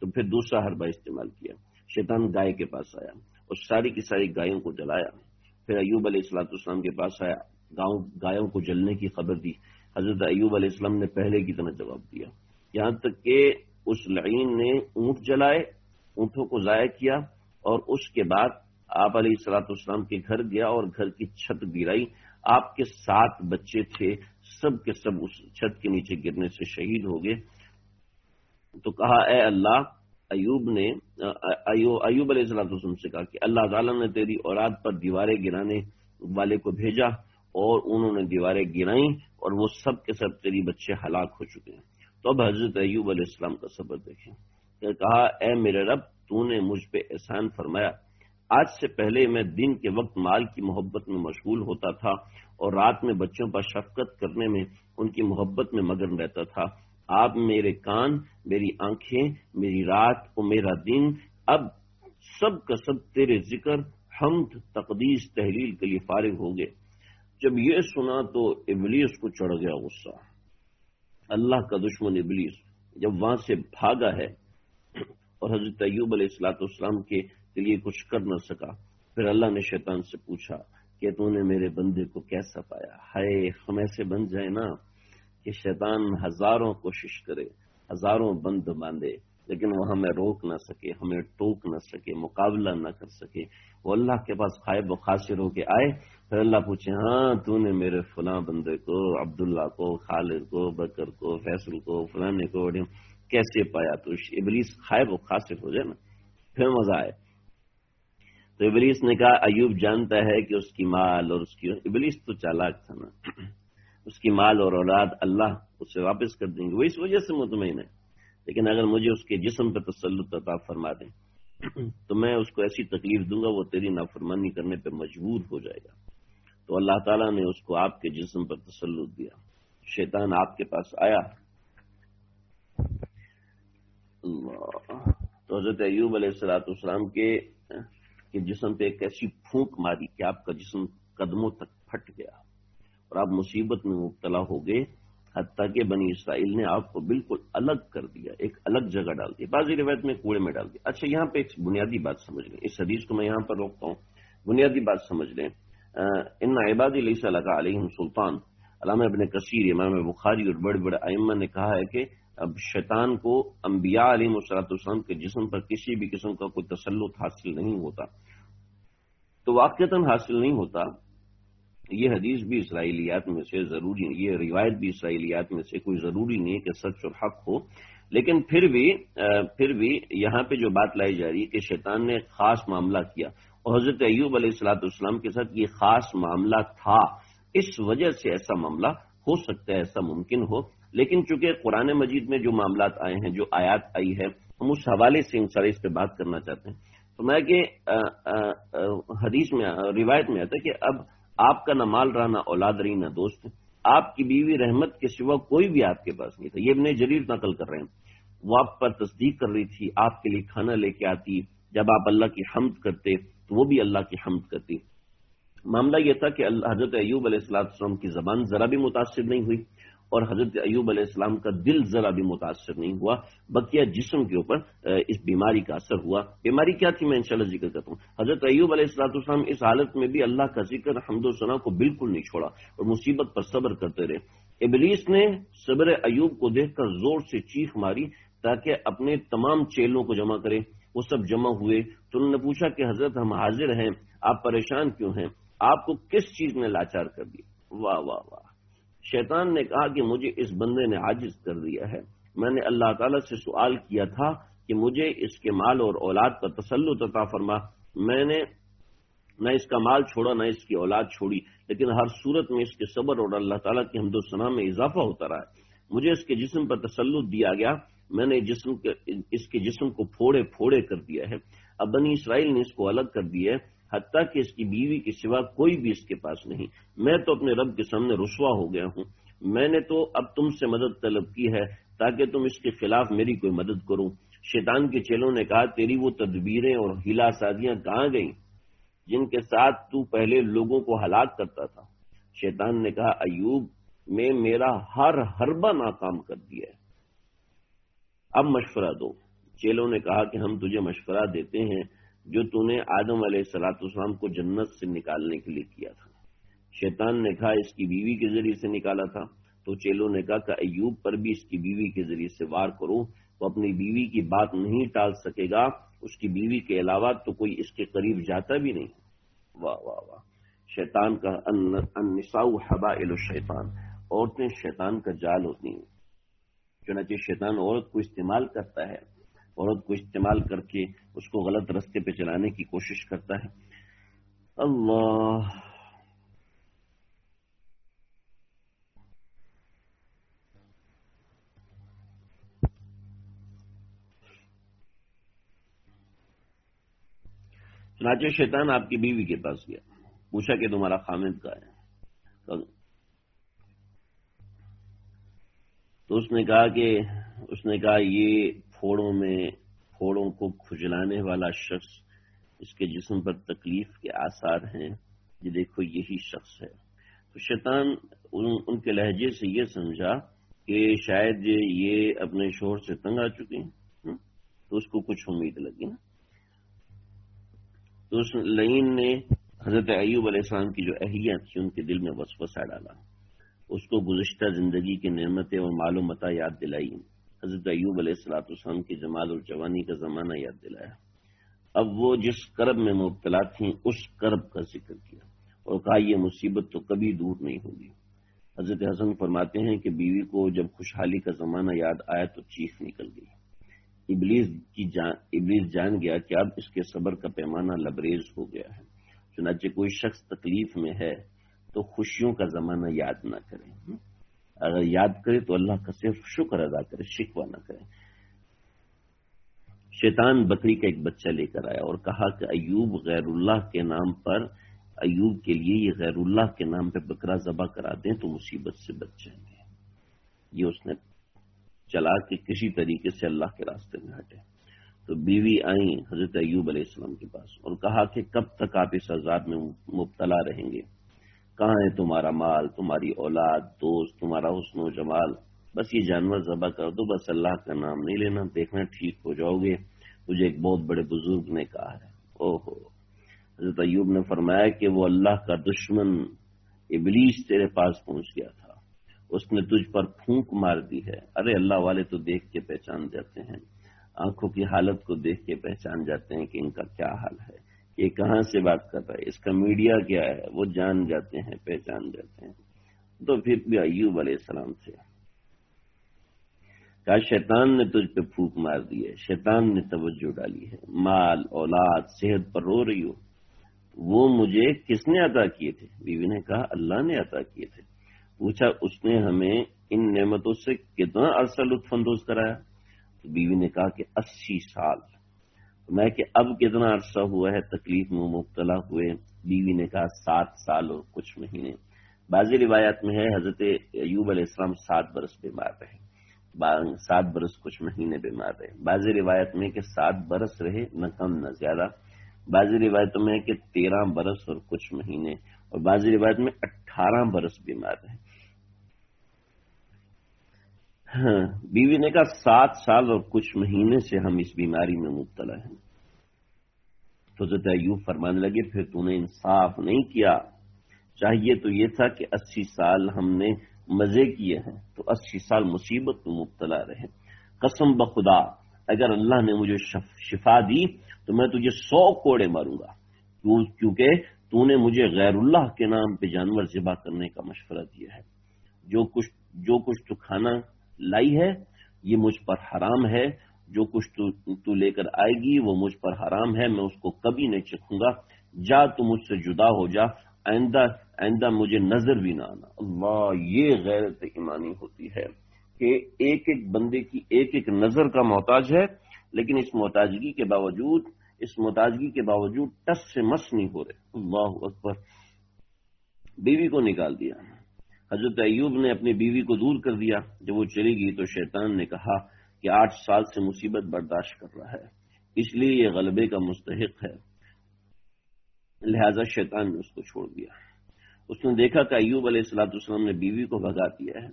تو پھر دوسرا حربہ استعمال کیا. شیطان گائے کے پاس آیا اور ساری کی ساری گایوں کو جلایا. پھر ایوب علیہ السلام کے پاس آیا، گایوں کو جلنے کی خبر دی. حضرت ایوب علیہ السلام نے پہلے کی طرح جواب دیا، یہاں تک کہ اس لعین نے اونٹ جلائے، اونٹوں کو ضائع کیا، اور اس کے بعد آپ علیہ السلام کے گھر گیا اور گھر کی چھت گرائی. آپ کے 7 بچے تھے، سب کے سب اس چھت کے نیچے گرنے سے شہید ہو گئے. تو کہا اے اللہ، ایوب علیہ السلام سے کہا کہ اللہ تعالیٰ نے تیری اولاد پر دیواریں گرانے والے کو بھیجا اور انہوں نے دیواریں گرائیں اور وہ سب کے سب تیری بچے ہلاک ہو چکے ہیں. تو اب حضرت ایوب علیہ السلام کا صبر دیکھیں کہ کہا اے میرے رب، تو نے مجھ پہ احسان فرمایا. آج سے پہلے میں دن کے وقت مال کی محبت میں مشغول ہوتا تھا اور رات میں بچوں پر شفقت کرنے میں ان کی محبت میں مگن رہتا تھا. آپ میرے کان، میری آنکھیں، میری رات اور میرا دن اب سب کا سب تیرے ذکر، حمد، تقدیس، تحلیل کے لیے فارغ ہو گئے. جب یہ سنا تو ابلیس کو چڑھ گیا غصہ. اللہ کا دشمن ابلیس جب وہاں سے بھاگا ہے اور حضرت ایوب علیہ السلام کے لیے کچھ کر نہ سکا، پھر اللہ نے شیطان سے پوچھا کہ تو نے میرے بندے کو کیسا پایا؟ ہائے، ہم ایسے بن جائیں نا کہ شیطان ہزاروں کوشش کرے، ہزاروں بند باندھے، لیکن وہ ہمیں روک نہ سکے، ہمیں ٹوک نہ سکے، مقابلہ نہ کر سکے. وہ اللہ کے پاس خائب و خاسر ہو کے آئے، پھر اللہ پوچھے ہاں تو نے میرے فلاں بندے کو، عبداللہ کو، خالد کو، بکر کو، فیصل کو، فلانے کو کیسے پایا؟ تو ابلیس خائب و خاسر ہو جائے نا، پھر مزہ آئے. تو ابلیس نے کہا ایوب جانتا ہے کہ اس کی مال اور اس کی، ابلیس تو چالاک تھا نا، اس کی مال اور اولاد اللہ اسے واپس کر دیں گے، وہ اس وجہ سے مطمئن ہے. لیکن اگر مجھے اس کے جسم پہ تسلط عطا فرما دیں تو میں اس کو ایسی تکلیف دوں گا وہ تیری نافرمانی کرنے پہ مجبور ہو جائے گا. تو اللہ تعالیٰ نے اس کو آپ کے جسم پر تسلط دیا. شیطان آپ کے پاس آیا. اللہ. تو حضرت ایوب علیہ السلام کے جسم پہ ایک ایسی پھونک ماری کہ آپ کا جسم قدموں تک پھٹ گیا اور آپ مصیبت میں مبتلا ہو گئے، حتیٰ کہ بنی اسرائیل نے آپ کو بالکل الگ کر دیا، ایک الگ جگہ ڈال دیا. بعض روایت میں کوڑے میں ڈال دیا. اچھا، یہاں پہ ایک بنیادی بات سمجھ لیں، اس حدیث کو میں یہاں پر روکتا ہوں، بنیادی بات سمجھ لیں. ان عبادی لیس لک علیہم سلطان، علامہ ابن کثیر، امام بخاری اور بڑے بڑے ائمہ نے کہا ہے کہ اب شیطان کو انبیاء علیہم السلام کے جسم پر کسی بھی قسم کا کوئی تسلط حاصل نہیں ہوتا. تو واقعتاً حاصل نہیں ہوتا. یہ حدیث بھی اسرائیلیات میں سے ضروری، یہ روایت بھی اسرائیلیات میں سے کوئی ضروری نہیں ہے کہ سچ اور حق ہو، لیکن پھر بھی یہاں پہ جو بات لائی جا رہی ہے کہ شیطان نے خاص معاملہ کیا اور حضرت ایوب علیہ السلام کے ساتھ یہ خاص معاملہ تھا، اس وجہ سے ایسا معاملہ ہو سکتا ہے، ایسا ممکن ہو. لیکن چونکہ قرآن مجید میں جو معاملات آئے ہیں، جو آیات آئی ہے، ہم اس حوالے سے انشاءاللہ اس پہ بات کرنا چاہتے ہیں. تو میں کہ حدیث میں، روایت میں آتا ہے کہ اب آپ کا نہ مال رہا، نہ اولاد رہی، نہ دوست. آپ کی بیوی رحمت کے سوا کوئی بھی آپ کے پاس نہیں تھا. یہ ابن جریر نقل کر رہے ہیں. وہ آپ پر تصدیق کر رہی تھی، آپ کے لیے کھانا لے کے آتی، جب آپ اللہ کی حمد کرتے تو وہ بھی اللہ کی حمد کرتی. معاملہ یہ تھا کہ حضرت ایوب علیہ السلام کی زبان ذرا بھی متاثر نہیں ہوئی اور حضرت ایوب علیہ السلام کا دل ذرا بھی متاثر نہیں ہوا، بقیہ جسم کے اوپر اس بیماری کا اثر ہوا. بیماری کیا تھی میں انشاءاللہ ذکر کرتا ہوں. حضرت ایوب علیہ السلام اس حالت میں بھی اللہ کا ذکر، حمد و ثنا کو بالکل نہیں چھوڑا اور مصیبت پر صبر کرتے رہے. ابلیس نے صبر ایوب کو دیکھ کر زور سے چیخ ماری تاکہ اپنے تمام چیلوں کو جمع کرے. وہ سب جمع ہوئے تو انہوں نے پوچھا کہ حضرت ہم حاضر ہیں، آپ پریشان کیوں ہیں؟ آپ کو کس چیز نے لاچار کر دیا؟ واہ واہ واہ. شیطان نے کہا کہ مجھے اس بندے نے عاجز کر دیا ہے. میں نے اللہ تعالیٰ سے سوال کیا تھا کہ مجھے اس کے مال اور اولاد پر تسلط عطا فرما. میں نے نہ اس کا مال چھوڑا نہ اس کی اولاد چھوڑی، لیکن ہر صورت میں اس کے صبر اور اللہ تعالیٰ کی حمد و ثنا میں اضافہ ہوتا رہا. مجھے اس کے جسم پر تسلط دیا گیا، میں نے اس کے جسم کو پھوڑے پھوڑے کر دیا ہے. اب بنی اسرائیل نے اس کو الگ کر دیا ہے. حتیٰ کہ اس کی بیوی کے سوا کوئی بھی اس کے پاس نہیں. میں تو اپنے رب کے سامنے رسوا ہو گیا ہوں. میں نے تو اب تم سے مدد طلب کی ہے تاکہ تم اس کے خلاف میری کوئی مدد کرو. شیطان کے چیلوں نے کہا تیری وہ تدبیریں اور ہیلا سازیاں کہاں گئیں جن کے ساتھ تو پہلے لوگوں کو ہلاک کرتا تھا. شیطان نے کہا ایوب میں میرا ہر حربہ ناکام کر دیا ہے، اب مشورہ دو. چیلوں نے کہا کہ ہم تجھے مشورہ دیتے ہیں جو تو نے آدم علیہ السلام کو جنت سے نکالنے کے لیے کیا تھا. شیطان نے کہا اس کی بیوی کے ذریعے سے نکالا تھا. تو چیلوں نے کہا کہ ایوب پر بھی اس کی بیوی کے ذریعے سے وار کرو، وہ اپنی بیوی کی بات نہیں ٹال سکے گا، اس کی بیوی کے علاوہ تو کوئی اس کے قریب جاتا بھی نہیں. واہ واہ واہ. شیطان کا النساء حبائل الشیطان، عورتیں شیطان کا جال ہوتی ہیں. چنانچہ شیطان عورت کو استعمال کرتا ہے، عورت کو استعمال کر کے اس کو غلط رستے پہ چلانے کی کوشش کرتا ہے. اللہ. چنانچہ شیطان آپ کی بیوی کے پاس گیا، پوچھا کہ تمہارا خامد کہاں ہے؟ تو اس نے کہا یہ پھوڑوں کو کھجلانے والا شخص، اس کے جسم پر تکلیف کے آثار ہیں، یہ دیکھو یہی شخص ہے. تو شیطان ان کے لہجے سے یہ سمجھا کہ شاید یہ اپنے شوہر سے تنگ آ چکے ہیں، تو اس کو کچھ امید لگی نا. تو اس لعین نے حضرت ایوب علیہ السلام کی جو اہلیہ تھی ان کے دل میں وسوسہ ڈالا، اس کو گزشتہ زندگی کی نعمتیں اور مال و متاع یاد دلائی، حضرت ایوب علیہ السلام کی جمال اور جوانی کا زمانہ یاد دلایا. اب وہ جس کرب میں مبتلا تھیں اس کرب کا ذکر کیا اور کہا یہ مصیبت تو کبھی دور نہیں ہوگی. حضرت حسن فرماتے ہیں کہ بیوی کو جب خوشحالی کا زمانہ یاد آیا تو چیخ نکل گئی. ابلیس جان گیا کہ اب اس کے صبر کا پیمانہ لبریز ہو گیا ہے. چنانچہ کوئی شخص تکلیف میں ہے تو خوشیوں کا زمانہ یاد نہ کرے، اگر یاد کرے تو اللہ کا صرف شکر ادا کرے، شکوہ نہ کرے. شیطان بکری کا ایک بچہ لے کر آیا اور کہا کہ ایوب کے لیے یہ غیر اللہ کے نام پہ بکرا ذبح کرا دیں تو مصیبت سے بچ جائیں گے. یہ اس نے چلا کہ کسی طریقے سے اللہ کے راستے میں ہٹے. تو بیوی آئیں حضرت ایوب علیہ السلام کے پاس اور کہا کہ کب تک آپ اس عذاب میں مبتلا رہیں گے؟ کہاں ہے تمہارا مال، تمہاری اولاد، دوست، تمہارا حسن و جمال؟ بس یہ جانور ذبح کر دو، بس اللہ کا نام نہیں لینا، دیکھنا ٹھیک ہو جاؤ گے. مجھے ایک بہت بڑے بزرگ نے کہا ہے. اوہو. حضرت ایوب نے فرمایا کہ وہ اللہ کا دشمن ابلیس تیرے پاس پہنچ گیا تھا، اس نے تجھ پر پھونک مار دی ہے. ارے اللہ والے تو دیکھ کے پہچان جاتے ہیں، آنکھوں کی حالت کو دیکھ کے پہچان جاتے ہیں کہ ان کا کیا حال ہے، یہ کہاں سے بات کر رہا ہے، اس کا میڈیا کیا ہے، وہ جان جاتے ہیں، پہچان جاتے ہیں. تو پھر بھی ایوب علیہ السلام سے کہا شیطان نے تجھ پہ پھونک مار دی ہے، شیطان نے توجہ ڈالی ہے، مال، اولاد، صحت پر رو رہی ہو. وہ مجھے کس نے عطا کیے تھے؟ بیوی نے کہا اللہ نے عطا کیے تھے. پوچھا اس نے ہمیں ان نعمتوں سے کتنا عرصہ لطف اندوز کرایا؟ تو بیوی نے کہا کہ 80 سال. میں کہ اب کتنا عرصہ ہوا ہے تکلیف میں مبتلا ہوئے؟ بیوی نے کہا 7 سال اور کچھ مہینے. بعض روایات میں ہے حضرت ایوب علیہ السلام 7 برس بیمار رہے، 7 برس کچھ مہینے بیمار رہے. بعض روایت میں کہ 7 برس رہے، نہ کم نہ زیادہ. بعض روایتوں میں کہ 13 برس اور کچھ مہینے، اور بعض روایت میں 18 برس بیمار رہے. بیوی نے کہا 7 سال اور کچھ مہینے سے ہم اس بیماری میں مبتلا ہیں. تو حضرت ایوب فرمانے لگے پھر تو نے انصاف نہیں کیا، چاہیے تو یہ تھا کہ 80 سال ہم نے مزے کیے ہیں تو 80 سال مصیبت میں مبتلا رہے. قسم بخدا اگر اللہ نے مجھے شفا دی تو میں تجھے 100 کوڑے ماروں گا، کیونکہ تو نے مجھے غیر اللہ کے نام پہ جانور ذبح کرنے کا مشورہ دیا ہے. جو کچھ تو کھانا لائی ہے یہ مجھ پر حرام ہے، جو کچھ تو لے کر آئے گی وہ مجھ پر حرام ہے، میں اس کو کبھی نہیں چکھوں گا. جا تو مجھ سے جدا ہو جا، آئندہ مجھے نظر بھی نہ آنا. اللہ، یہ غیرت ایمانی ہوتی ہے کہ ایک ایک بندے کی ایک ایک نظر کا محتاج ہے، لیکن اس محتاجگی کے باوجود اس محتاجگی کے باوجود ٹس سے مس نہیں ہو رہے. اللہ اکبر. بیوی کو نکال دیا. حضرت ایوب نے اپنی بیوی کو دور کر دیا. جب وہ چلی گئی تو شیطان نے کہا کہ 8 سال سے مصیبت برداشت کر رہا ہے، اس لیے یہ غلبے کا مستحق ہے. لہذا شیطان نے اس کو چھوڑ دیا. اس نے دیکھا کہ ایوب علیہ السلام نے بیوی کو بھگا دیا ہے.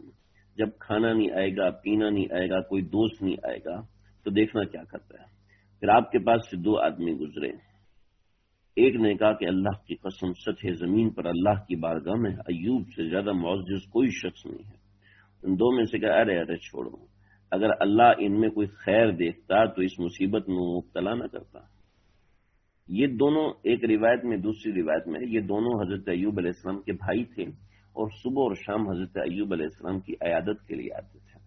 جب کھانا نہیں آئے گا، پینا نہیں آئے گا، کوئی دوست نہیں آئے گا تو دیکھنا کیا کرتا ہے. پھر آپ کے پاس سے 2 آدمی گزرے. ایک نے کہا کہ اللہ کی قسم سطح زمین پر اللہ کی بارگاہ میں ایوب سے زیادہ معزز کوئی شخص نہیں ہے. ان 2 میں سے کہا ارے چھوڑو، اگر اللہ ان میں کوئی خیر دیکھتا تو اس مصیبت میں مبتلا نہ کرتا. یہ دونوں ایک روایت میں، دوسری روایت میں یہ دونوں حضرت ایوب علیہ السلام کے بھائی تھے اور صبح اور شام حضرت ایوب علیہ السلام کی عیادت کے لیے آتے تھے.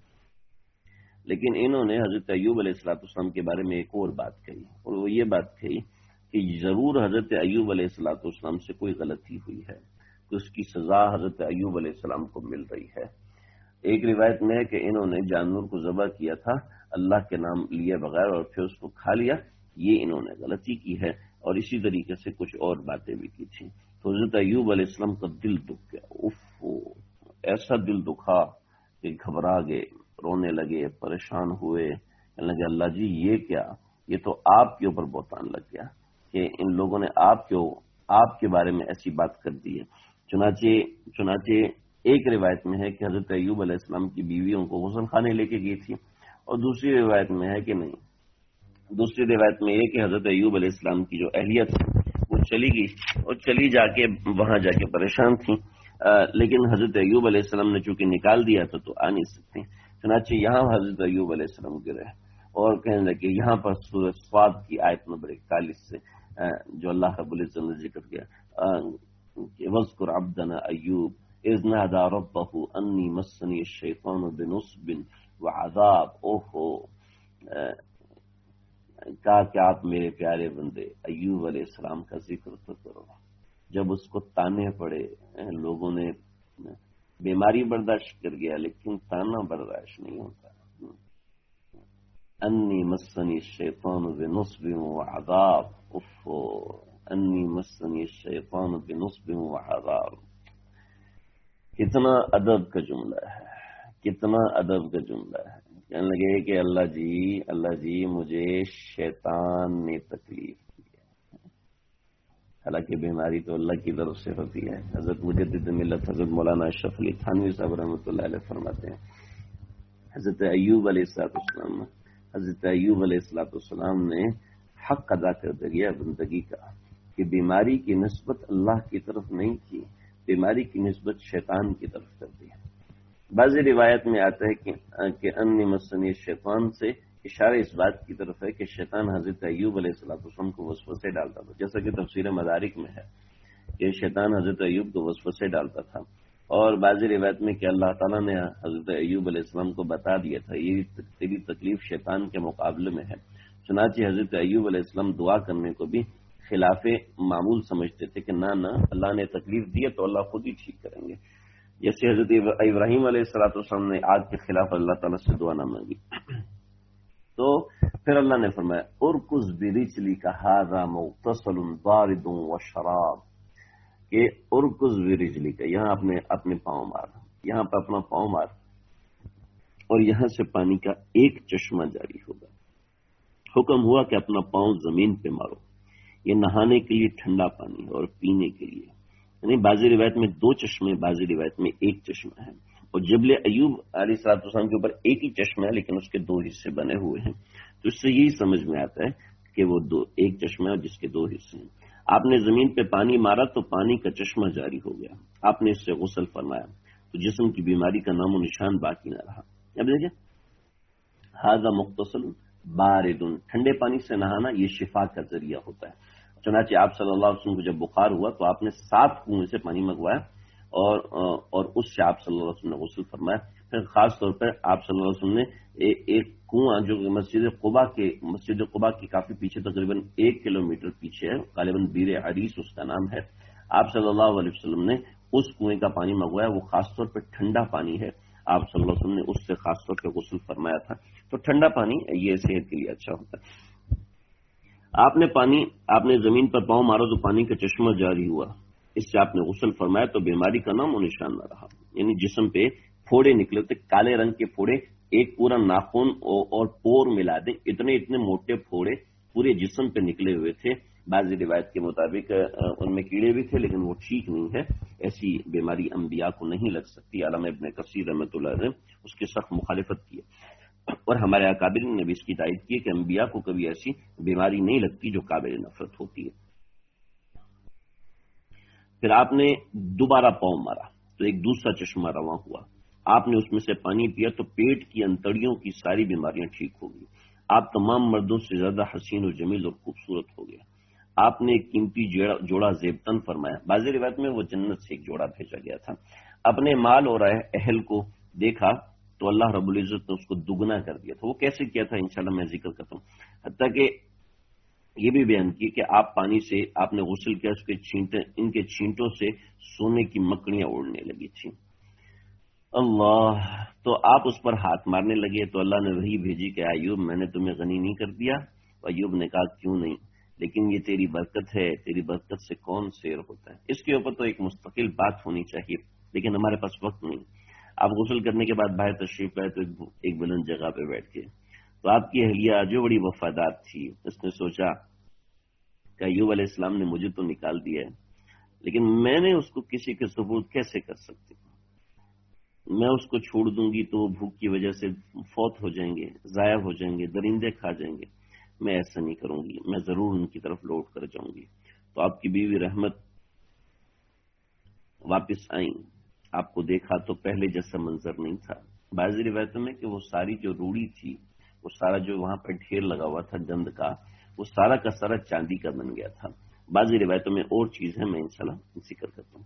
لیکن انہوں نے حضرت ایوب علیہ السلام کے بارے میں ایک اور بات کہی، اور وہ یہ بات کہی کہ ضرور حضرت ایوب علیہ السلام سے کوئی غلطی ہوئی ہے تو اس کی سزا حضرت ایوب علیہ السلام کو مل رہی ہے. ایک روایت میں ہے کہ انہوں نے جانور کو ذبح کیا تھا اللہ کے نام لیے بغیر اور پھر اس کو کھا لیا، یہ انہوں نے غلطی کی ہے. اور اسی طریقے سے کچھ اور باتیں بھی کی تھیں. تو حضرت ایوب علیہ السلام کا دل دکھ گیا. ایسا دل دکھا کہ گھبرا گئے، رونے لگے، پریشان ہوئے. کہنے لگے اللہ جی یہ کیا، یہ تو آپ کے اوپر بہتان لگ گیا کہ ان لوگوں نے آپ کے بارے میں ایسی بات کر دی ہے. چنانچہ ایک روایت میں ہے کہ حضرت ایوب علیہ السلام کی بیویوں کو غسل خانے لے کے گئی تھی، اور دوسری روایت میں ہے کہ نہیں. دوسری روایت میں یہ کہ حضرت ایوب علیہ السلام کی جو اہلیہ تھی وہ چلی گئی اور چلی جا کے وہاں جا کے پریشان تھی. لیکن حضرت ایوب علیہ السلام نے چونکہ نکال دیا تھا تو آ نہیں سکتے. چنانچہ یہاں حضرت ایوب علیہ السلام گرے اور کہنے لگے یہاں پر سورہ صاد کی آیت نمبر 41 سے جو اللہ رب العزت نے ذکر کیا کہ وَاذْكُرْ عَبْدَنَا أَيُّوبَ إِذْ نَادَىٰ رَبَّهُ أَنِّي مَسَّنِيَ الشَّيْطَانُ بِنُصْبٍ وَعَذَابٍ. کہا کہ آپ میرے پیارے بندے ایوب علیہ السلام کا ذکر تو کرو. جب اس کو تانے پڑے، لوگوں نے بیماری برداشت کر گیا لیکن تانا برداشت نہیں ہوتا. انی مسنی الشیطان بنصب وعذاب. انی مسنی الشیطان بنصب وعذاب. کتنا ادب کا جملہ ہے، کتنا ادب کا جملہ ہے. کہنے لگے کہ اللہ جی مجھے شیطان نے تکلیف دی ہے. حالانکہ بیماری تو اللہ کی طرف سے ہوتی ہے. حضرت مجدد ملت حضرت مولانا اشرف علی تھانوی صاحب رحمۃ اللہ علیہ فرماتے ہیں حضرت ایوب علیہ السلام نے حق ادا کر دیا بندگی کا کہ بیماری کی نسبت اللہ کی طرف نہیں کی، بیماری کی نسبت شیطان کی طرف کر دی. بعض روایت میں آتا ہے کہ انی مسنی شیطان سے اشارہ اس بات کی طرف ہے کہ شیطان حضرت ایوب علیہ السلام کو وسوسے ڈالتا تھا، جیسا کہ تفسیر مدارک میں ہے کہ شیطان حضرت ایوب کو وسوسے ڈالتا تھا. اور بعض روایت میں کہ اللہ تعالیٰ نے حضرت ایوب علیہ السلام کو بتا دیا تھا یہ تیری تکلیف شیطان کے مقابلے میں ہے. چنانچہ حضرت ایوب علیہ السلام دعا کرنے کو بھی خلاف معمول سمجھتے تھے کہ نہ اللہ نے تکلیف دی تو اللہ خود ہی ٹھیک کریں گے. جیسے حضرت ابراہیم علیہ السلام نے آگ کے خلاف اللہ تعالیٰ سے دعا نہ مانگی تو پھر اللہ نے فرمایا ارکض برجلک ھذا مغتسل بارد وشراب، کہ ارکض برجلک، یہاں اپنے پاؤں مار، یہاں پہ اپنا پاؤں مار اور یہاں سے پانی کا ایک چشمہ جاری ہوگا. حکم ہوا کہ اپنا پاؤں زمین پہ مارو. یہ نہانے کے لیے ٹھنڈا پانی ہے اور پینے کے لیے، یعنی بعضی روایت میں 2 چشمے، بعضی روایت میں 1 چشمہ ہے. اور جبل ایوب علیہ السلام کے اوپر ایک ہی چشمہ ہے لیکن اس کے 2 حصے بنے ہوئے ہیں. تو اس سے یہی سمجھ میں آتا ہے کہ وہ ایک چشمہ ہے جس کے 2 حصے ہیں. آپ نے زمین پہ پانی مارا تو پانی کا چشمہ جاری ہو گیا، آپ نے اس سے غسل فرمایا تو جسم کی بیماری کا نام و نشان باقی نہ رہا. اب دیکھیں ھذا مغتسل بارد، ٹھنڈے پانی سے نہانا یہ شفا کا ذریعہ ہوتا ہے. چنانچہ آپ صلی اللہ علیہ وسلم کو جب بخار ہوا تو آپ نے 7 کنویں سے پانی منگوایا اور اس سے آپ صلی اللہ علیہ وسلم نے غسل فرمایا. پھر خاص طور پر آپ صلی اللہ علیہ وسلم نے ایک کنواں جو مسجد قباء کی کافی پیچھے تقریباً 1 کلومیٹر پیچھے ہے، غالباً بیر عریس اس کا نام ہے، آپ صلی اللہ علیہ وسلم نے اس کنویں کا پانی منگوایا. وہ خاص طور پر ٹھنڈا پانی ہے، آپ صلی اللہ علیہ وسلم نے اس سے خاص طور پر غسل فرمایا تھا. تو ٹھنڈا پانی یہ صحت کے لیے اچھا ہوتا ہے. آپ نے زمین پر پاؤں مارا تو پانی کا چشمہ جاری ہوا، اس سے آپ نے غسل فرمایا تو بیماری کا نام و نشان نہ رہا، یعنی جسم پہ پھوڑے نکلے تھے، کالے رنگ کے پھوڑے، ایک پورا ناخن اور پور ملا دیں اتنے موٹے پھوڑے پورے جسم پہ نکلے ہوئے تھے۔ بعض روایت کے مطابق ان میں کیڑے بھی تھے لیکن وہ ٹھیک نہیں ہے، ایسی بیماری انبیاء کو نہیں لگ سکتی۔ علامہ ابن کثیر رحمۃ اللہ علیہ نے اس کی سخت مخالفت کی اور ہمارے اکابرین نے بھی اس کی تائید کی کہ انبیاء کو کبھی ایسی بیماری نہیں لگتی جو قابل نفرت ہوتی ہے۔ پھر آپ نے دوبارہ پاؤں مارا تو ایک دوسرا چشمہ رواں ہوا، آپ نے اس میں سے پانی پیا تو پیٹ کی انتڑیوں کی ساری بیماریاں ٹھیک ہو گئی، آپ تمام مردوں سے زیادہ حسین و جمیل اور خوبصورت ہو گیا، آپ نے ایک قیمتی جوڑا زیبتن فرمایا، بعض روایت میں وہ جنت سے ایک جوڑا بھیجا گیا تھا، اپنے مال اور اہل کو دیکھا تو اللہ رب العزت نے اس کو دگنا کر دیا تھا۔ وہ کیسے کیا تھا انشاءاللہ میں ذکر کرتا ہوں، حتیٰ کہ یہ بھی بیان کی کہ آپ پانی سے آپ نے غسل کیا، اس کے ان کے چھینٹوں سے سونے کی مکڑیاں اڑنے لگی تھیں۔ اللہ، تو آپ اس پر ہاتھ مارنے لگے تو اللہ نے وہی بھیجی کہ ایوب میں نے تمہیں غنی نہیں کر دیا؟ ایوب نے کہا کیوں نہیں، لیکن یہ تیری برکت ہے، تیری برکت سے کون سیر ہوتا ہے۔ اس کے اوپر تو ایک مستقل بات ہونی چاہیے لیکن ہمارے پاس وقت نہیں۔ آپ غسل کرنے کے بعد باہر تشریف لائے تو ایک بلند جگہ پہ بیٹھ کے تو آپ کی اہلیہ جو بڑی وفادار تھی اس نے سوچا کہ ایوب علیہ السلام نے مجھے تو نکال دیا ہے لیکن میں نے اس کو کسی کے سپرد کیسے کر سکتی ہوں، میں اس کو چھوڑ دوں گی تو وہ بھوک کی وجہ سے فوت ہو جائیں گے، ضائع ہو جائیں گے، درندے کھا جائیں گے، میں ایسا نہیں کروں گی، میں ضرور ان کی طرف لوٹ کر جاؤں گی۔ تو آپ کی بیوی رحمت واپس آئیں، آپ کو دیکھا تو پہلے جیسا منظر نہیں تھا، بعض روایتوں میں کہ وہ ساری جو روڑی تھی، وہ سارا جو وہاں پر ڈھیر لگا ہوا تھا گند کا، وہ سارا کا سارا چاندی کا بن گیا تھا۔ بعض روایتوں میں اور چیز ہے، میں انشاءاللہ ذکر کرتا ہوں۔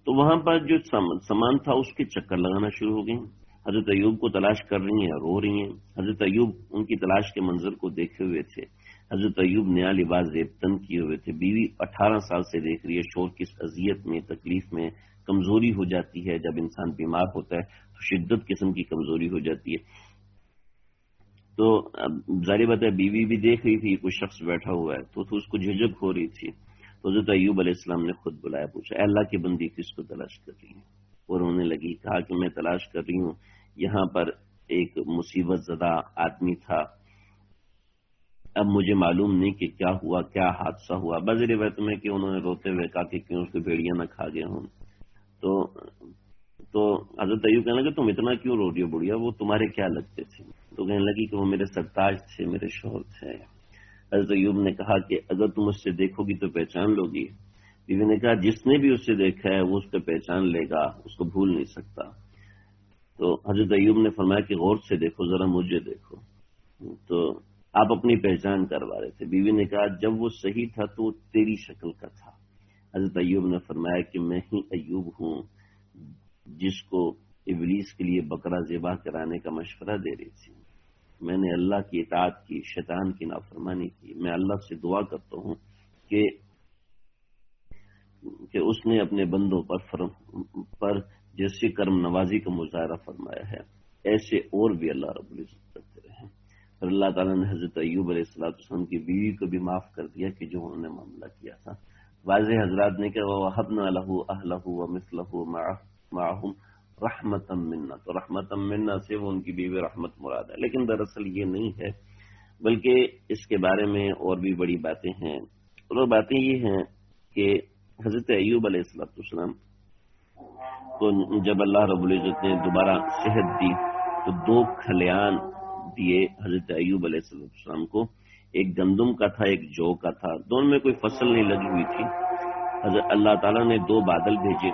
تو وہاں پر جو سامان تھا اس کے چکر لگانا شروع ہو گئے، حضرت ایوب کو تلاش کر رہی ہیں، رو رہی ہیں۔ حضرت ایوب ان کی تلاش کے منظر کو دیکھے ہوئے تھے، حضرت ایوب نیا لباس زیبتن کیے ہوئے تھے، بیوی 18 سال سے دیکھ رہی ہے، شور کی اذیت میں، تکلیف میں، کمزوری ہو جاتی ہے، جب انسان بیمار ہوتا ہے تو شدت قسم کی کمزوری ہو جاتی ہے۔ تو ظاہر بات ہے بیوی بھی دیکھ رہی تھی کوئی شخص بیٹھا ہوا ہے تو اس کو جھجک ہو رہی تھی، تو حضرت ایوب علیہ السلام نے خود بلایا، پوچھا اے اللہ کی بندی کس کو تلاش کر رہی ہے؟ اور رونے لگی، کہا کہ میں تلاش کر رہی ہوں، یہاں پر ایک مصیبت زدہ آدمی تھا، اب مجھے معلوم نہیں کہ کیا ہوا، کیا حادثہ ہوا۔ بعض روایت میں کہ انہوں نے روتے ہوئے کہا کہ کیوں اس کو بھیڑیاں نہ کھا گئے ہوں۔ تو حضرت ایوب کہنے لگے تم اتنا کیوں رو رہی ہو بڑھیا، وہ تمہارے کیا لگتے تھے؟ تو کہنے لگی کہ وہ میرے سرتاج تھے، میرے شوہر تھے۔ حضرت ایوب نے کہا کہ اگر تم اس سے دیکھو گی تو پہچان لو گی۔ بیوی نے کہا جس نے بھی اس سے دیکھا ہے وہ اس کو پہچان لے گا، اس کو بھول نہیں سکتا۔ تو حضرت ایوب نے فرمایا کہ غور سے دیکھو، ذرا مجھے دیکھو۔ تو آپ اپنی پہچان کروا رہے تھے، بیوی نے کہا جب وہ صحیح تھا تو وہ تیری شکل کا تھا۔ حضرت ایوب نے فرمایا کہ میں ہی ایوب ہوں جس کو ابلیس کے لیے بکرا ذبح کرانے کا مشورہ دے رہی تھی، میں نے اللہ کی اطاعت کی، شیطان کی نافرمانی کی۔ میں اللہ سے دعا کرتا ہوں کہ اس نے اپنے بندوں پر جیسے کرم نوازی کا مظاہرہ فرمایا ہے ایسے اور بھی اللہ رب العزت کرتے رہے۔ اور اللہ تعالیٰ نے حضرت ایوب علیہ السلام کی بیوی کو بھی معاف کر دیا کہ جو انہوں نے معاملہ کیا تھا۔ واضح حضرات نے کہا وَوَهَبْنَا لَهُ أَهْلَهُ وَمِثْلَهُ مَعَهُمْ رحمتم منا، تو رحمتم منا سے وہ ان کی بیوی رحمت مراد ہے، لیکن دراصل یہ نہیں ہے، بلکہ اس کے بارے میں اور بھی بڑی باتیں ہیں۔ اور باتیں یہ ہیں کہ حضرت ایوب علیہ السلام کو جب اللہ رب العزت نے دوبارہ صحت دی تو 2 کھلیان دیے حضرت ایوب علیہ السلام کو، ایک گندم کا تھا، ایک جو کا تھا، دونوں میں کوئی فصل نہیں لگی ہوئی تھی۔ حضرت اللہ تعالیٰ نے 2 بادل بھیجے،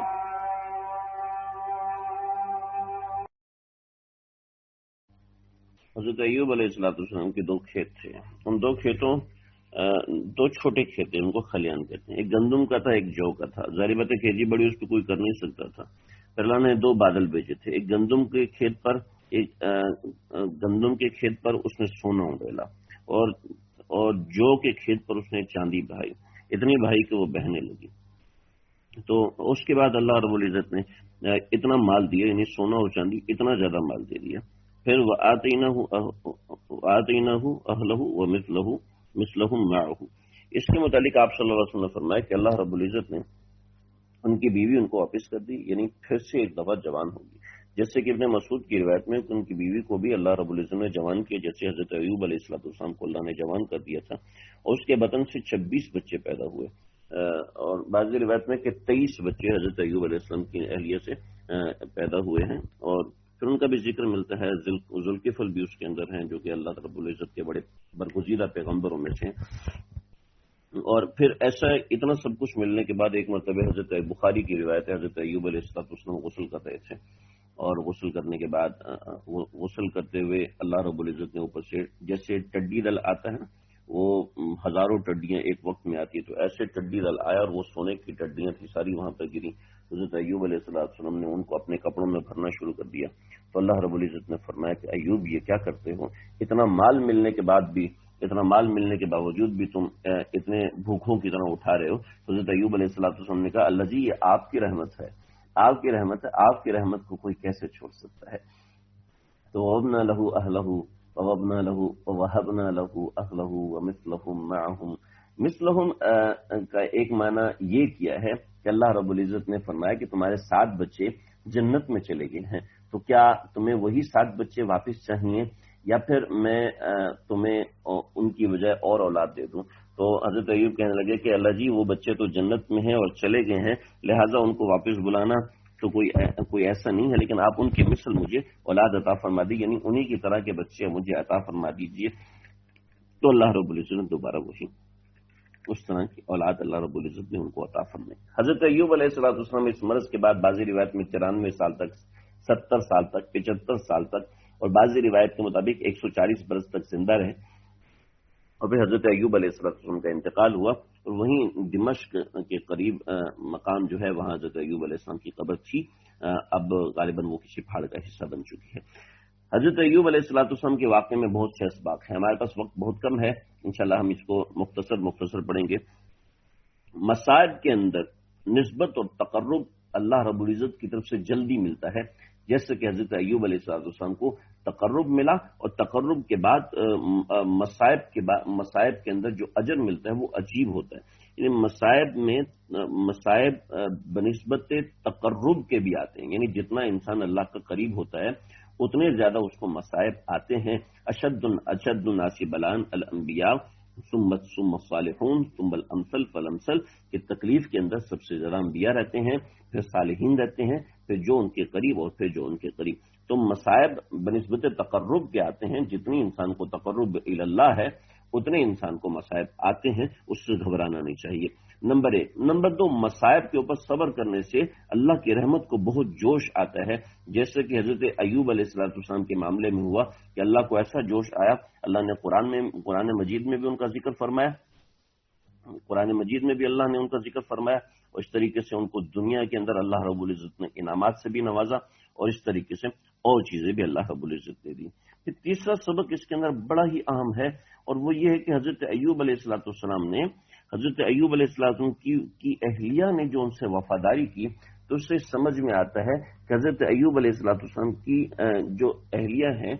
حضرت ایوب علیہ السلام کے 2 کھیت تھے، ان 2 کھیتوں 2 چھوٹے کھیت تھے، ان کو خلیان کہتے ہیں، ایک گندم کا تھا، ایک جو کا تھا۔ ظاہر بات ہے کھیتی بڑی اس پہ کوئی کر نہیں سکتا تھا، پھر اللہ نے 2 بادل بھیجے تھے، ایک گندم کے کھیت پر اس نے سونا اڑیلا اور جو کے کھیت پر اس نے چاندی بہائی، اتنی بہائی کہ وہ بہنے لگی۔ تو اس کے بعد اللہ رب العزت نے اتنا مال دیا، یعنی سونا اور چاندی اتنا زیادہ مال دے دیا پھر وآتیناہ اہلہ ومثلہم معہ، اس کے متعلق آپ صلی اللہ علیہ وسلم نے فرمایا کہ اللہ رب العزت نے ان کی بیوی ان کو واپس کر دی، یعنی پھر سے ایک دفعہ جوان ہوگی، جیسے کہ ابن مسعود کی روایت میں ان کی بیوی کو بھی اللہ رب العزت نے جوان کیا، جیسے حضرت ایوب علیہ السلام کو اللہ نے جوان کر دیا تھا اور اس کے بطن سے 26 بچے پیدا ہوئے، اور بعض روایت میں کہ 23 بچے حضرت ایوب علیہ السلام کی اہلیہ سے پیدا ہوئے ہیں، اور پھر ان کا بھی ذکر ملتا ہے، ذوالکفل بھی اس کے اندر ہیں جو کہ اللہ رب العزت کے بڑے برگزیدہ پیغمبروں میں سے ہیں۔ اور پھر ایسا اتنا سب کچھ ملنے کے بعد ایک مرتبہ حضرت بخاری کی روایت ہے، حضرت ایوب علیہ السلام غسل کر رہے تھے، اور غسل کرنے کے بعد غسل کرتے ہوئے اللہ رب العزت نے اوپر سے جیسے ٹڈی دل آتا ہے نا، وہ ہزاروں ٹڈیاں ایک وقت میں آتی ہے، تو ایسے ٹڈی دل آیا اور وہ سونے کی ٹڈیاں تھی ساری وہاں پر گری۔ حضرت ایوب علیہ السلام نے ان کو اپنے کپڑوں میں بھرنا شروع کر دیا، تو اللہ رب العزت نے فرمایا کہ ایوب یہ کیا کرتے ہو، اتنا مال ملنے کے باوجود بھی تم اتنے بھوکھوں کی طرح اٹھا رہے ہو۔ حضرت ایوب علیہ السلام نے کہا اللہ جی یہ آپ کی رحمت ہے، آپ کی رحمت ہے، آپ کی رحمت کو کوئی کیسے چھوڑ سکتا ہے۔ تو وَوَهَبْنَا لَهُ أَهْلَهُ وَمِثْلَهُمْ مَعَهُمْ، مثلہم کا ایک معنی یہ کیا ہے کہ اللہ رب العزت نے فرمایا کہ تمہارے 7 بچے جنت میں چلے گئے ہیں، تو کیا تمہیں وہی 7 بچے واپس چاہیے یا پھر میں تمہیں ان کی بجائے اور اولاد دے دوں؟ تو حضرت ایوب کہنے لگے کہ اللہ جی وہ بچے تو جنت میں ہیں اور چلے گئے ہیں، لہٰذا ان کو واپس بلانا تو کوئی ایسا نہیں ہے، لیکن آپ ان کی مثل مجھے اولاد عطا فرما دی، یعنی انہی کی طرح کے بچے مجھے عطا فرما دیجیے۔ تو اللہ رب العزت نے دوبارہ وہی اس طرح کی اولاد اللہ رب العزت نے ان کو عطا فرمائی۔ حضرت ایوب علیہ السلام اس مرض کے بعد بعضی روایت میں 94 سال تک، 70 سال تک، 75 سال تک، اور بعضی روایت کے مطابق 140 برس تک زندہ رہے، اور پھر حضرت ایوب علیہ السلام کا انتقال ہوا، اور وہیں دمشق کے قریب مقام جو ہے وہاں حضرت ایوب علیہ السلام کی قبر تھی، اب غالباً وہ کسی پہاڑ کا حصہ بن چکی ہے۔ حضرت ایوب علیہ السلام کے واقعے میں بہت سے اسباق ہیں، ہمارے پاس وقت بہت کم ہے، انشاءاللہ ہم اس کو مختصر پڑھیں گے۔ مصائب کے اندر نسبت اور تقرب اللہ رب العزت کی طرف سے جلدی ملتا ہے، جیسے کہ حضرت ایوب علیہ السلام کو تقرب ملا، اور تقرب کے بعد مصائب کے اندر جو اجر ملتا ہے وہ عجیب ہوتا ہے، یعنی مصائب بنسبت تقرب کے بھی آتے ہیں، یعنی جتنا انسان اللہ کا قریب ہوتا ہے اتنے زیادہ اس کو مصائب آتے ہیں۔ اشد الناس بلان الانبیاء ثم الصالحون ثم الامثل فالامثل، کہ تکلیف کے اندر سب سے زیادہ انبیاء رہتے ہیں، پھر صالحین رہتے ہیں، پھر جو ان کے قریب، اور پھر جو ان کے قریب۔ تو مصائب بنسبت تقرب کے آتے ہیں، جتنی انسان کو تقرب اللہ ہے اتنے انسان کو مصائب آتے ہیں، اس سے گھبرانا نہیں چاہیے، نمبر 1۔ نمبر 2، مصائب کے اوپر صبر کرنے سے اللہ کی رحمت کو بہت جوش آتا ہے، جیسے کہ حضرت ایوب علیہ السلام کے معاملے میں ہوا کہ اللہ کو ایسا جوش آیا، اللہ نے قرآن مجید میں بھی ان کا ذکر فرمایا، اور اس طریقے سے ان کو دنیا کے اندر اللہ رب العزت نے انعامات سے بھی نوازا، اور اس طریقے سے اور چیزیں بھی اللہ رب العزت نے دی۔ پھر تیسرا سبق اس کے اندر بڑا ہی اہم ہے، اور وہ یہ ہے کہ حضرت ایوب علیہ السلام کی اہلیہ نے جو ان سے وفاداری کی، تو اس سے سمجھ میں آتا ہے کہ حضرت ایوب علیہ السلام کی جو اہلیہ ہیں،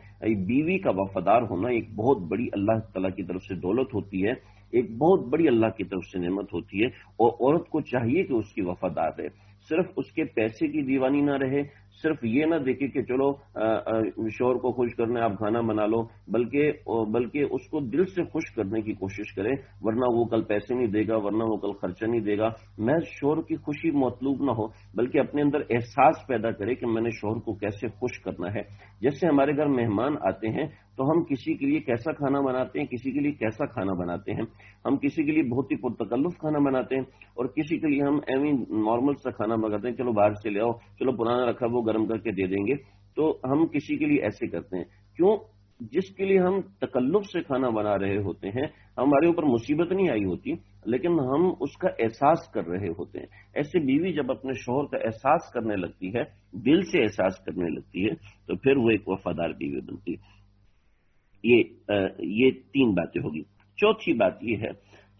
بیوی کا وفادار ہونا ایک بہت بڑی اللہ تعالیٰ کی طرف سے دولت ہوتی ہے، ایک بہت بڑی اللہ کی طرف سے نعمت ہوتی ہے، اور عورت کو چاہیے کہ اس کی وفادار رہے، صرف اس کے پیسے کی دیوانی نہ رہے، صرف یہ نہ دیکھے کہ چلو شوہر کو خوش کرنا آپ کھانا بنا لو، بلکہ اس کو دل سے خوش کرنے کی کوشش کرے، ورنہ وہ کل پیسے نہیں دے گا، ورنہ وہ کل خرچہ نہیں دے گا۔ میں شوہر کی خوشی مطلوب نہ ہو، بلکہ اپنے اندر احساس پیدا کرے کہ میں نے شوہر کو کیسے خوش کرنا ہے۔ جیسے ہمارے گھر مہمان آتے ہیں تو ہم کسی کے لیے کیسا کھانا بناتے ہیں، کسی کے لیے کیسا کھانا بناتے ہیں، ہم کسی کے لیے بہت ہی پرتکلف کھانا بناتے ہیں، اور کسی کے لیے ہم ایویں نارمل سا کھانا منگاتے ہیں، چلو باہر سے لے آؤ، چلو پرانا رکھا وہ گرم کر کے دے دیں گے۔ تو ہم کسی کے لیے ایسے کرتے ہیں، کیوں؟ جس کے لیے ہم تکلف سے کھانا بنا رہے ہوتے ہیں، ہمارے اوپر مصیبت نہیں آئی ہوتی، لیکن ہم اس کا احساس کر رہے ہوتے ہیں۔ ایسے بیوی جب اپنے شوہر کا احساس کرنے لگتی ہے، دل سے احساس کرنے لگتی ہے، تو پھر وہ ایک وفادار بیوی بنتی ہے۔ یہ 3 باتیں ہوگی۔ چوتھی بات یہ ہے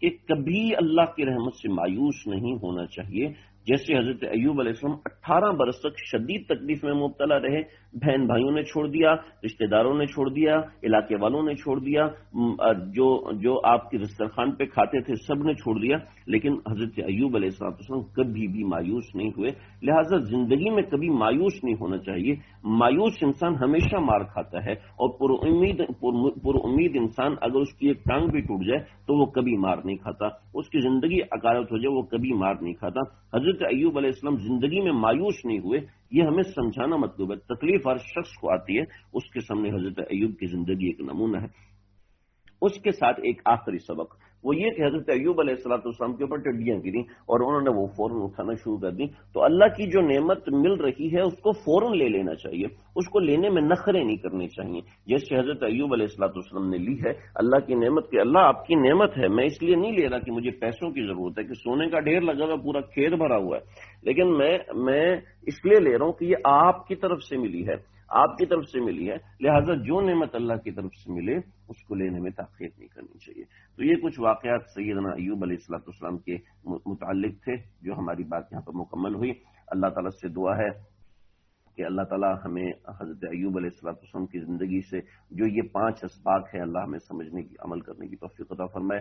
کہ کبھی اللہ کی رحمت سے مایوس نہیں ہونا چاہیے، جیسے حضرت ایوب علیہ السلام 18 برس تک شدید تکلیف میں مبتلا رہے، بہن بھائیوں نے چھوڑ دیا، رشتہ داروں نے چھوڑ دیا، علاقے والوں نے چھوڑ دیا، جو آپ کی دسترخوان پہ کھاتے تھے سب نے چھوڑ دیا، لیکن حضرت ایوب علیہ السلام کبھی بھی مایوس نہیں ہوئے۔ لہٰذا زندگی میں کبھی مایوس نہیں ہونا چاہیے۔ مایوس انسان ہمیشہ مار کھاتا ہے، اور پر امید انسان اگر اس کی ایک ٹانگ بھی ٹوٹ جائے تو وہ کبھی مار نہیں کھاتا، اس کی زندگی عکارت ہو جائے وہ کبھی مار نہیں کھاتا۔ حضرت ایوب علیہ السلام زندگی میں مایوس نہیں ہوئے، یہ ہمیں سمجھانا مطلوب ہے۔ تکلیف ہر شخص کو آتی ہے، اس کے سامنے حضرت ایوب کی زندگی ایک نمونہ ہے۔ اس کے ساتھ ایک آخری سبق وہ یہ کہ حضرت ایوب علیہ السلام کے اوپر ٹڈیاں گریں اور انہوں نے وہ فوراً اٹھانا شروع کر دی۔ تو اللہ کی جو نعمت مل رہی ہے اس کو فوراً لے لینا چاہیے، اس کو لینے میں نخرے نہیں کرنے چاہیے، جیسے حضرت ایوب علیہ السلام نے لی ہے اللہ کی نعمت کہ اللہ آپ کی نعمت ہے، میں اس لیے نہیں لے رہا کہ مجھے پیسوں کی ضرورت ہے، کہ سونے کا ڈھیر لگا ہوا پورا کھیت بھرا ہوا ہے، لیکن میں اس لیے لے رہا ہوں کہ یہ آپ کی طرف سے ملی ہے، آپ کی طرف سے ملی ہے، لہٰذا جو نعمت اللہ کی طرف سے ملے اس کو لینے میں تاخیر نہیں کرنی چاہیے۔ تو یہ کچھ واقعات سیدنا ایوب علیہ السلام کے متعلق تھے جو ہماری بات یہاں پر مکمل ہوئی۔ اللہ تعالیٰ سے دعا ہے کہ اللہ تعالیٰ ہمیں حضرت ایوب علیہ السلام کی زندگی سے جو یہ 5 اسباق ہیں اللہ ہمیں سمجھنے کی، عمل کرنے کی توفیق عطا فرمائے۔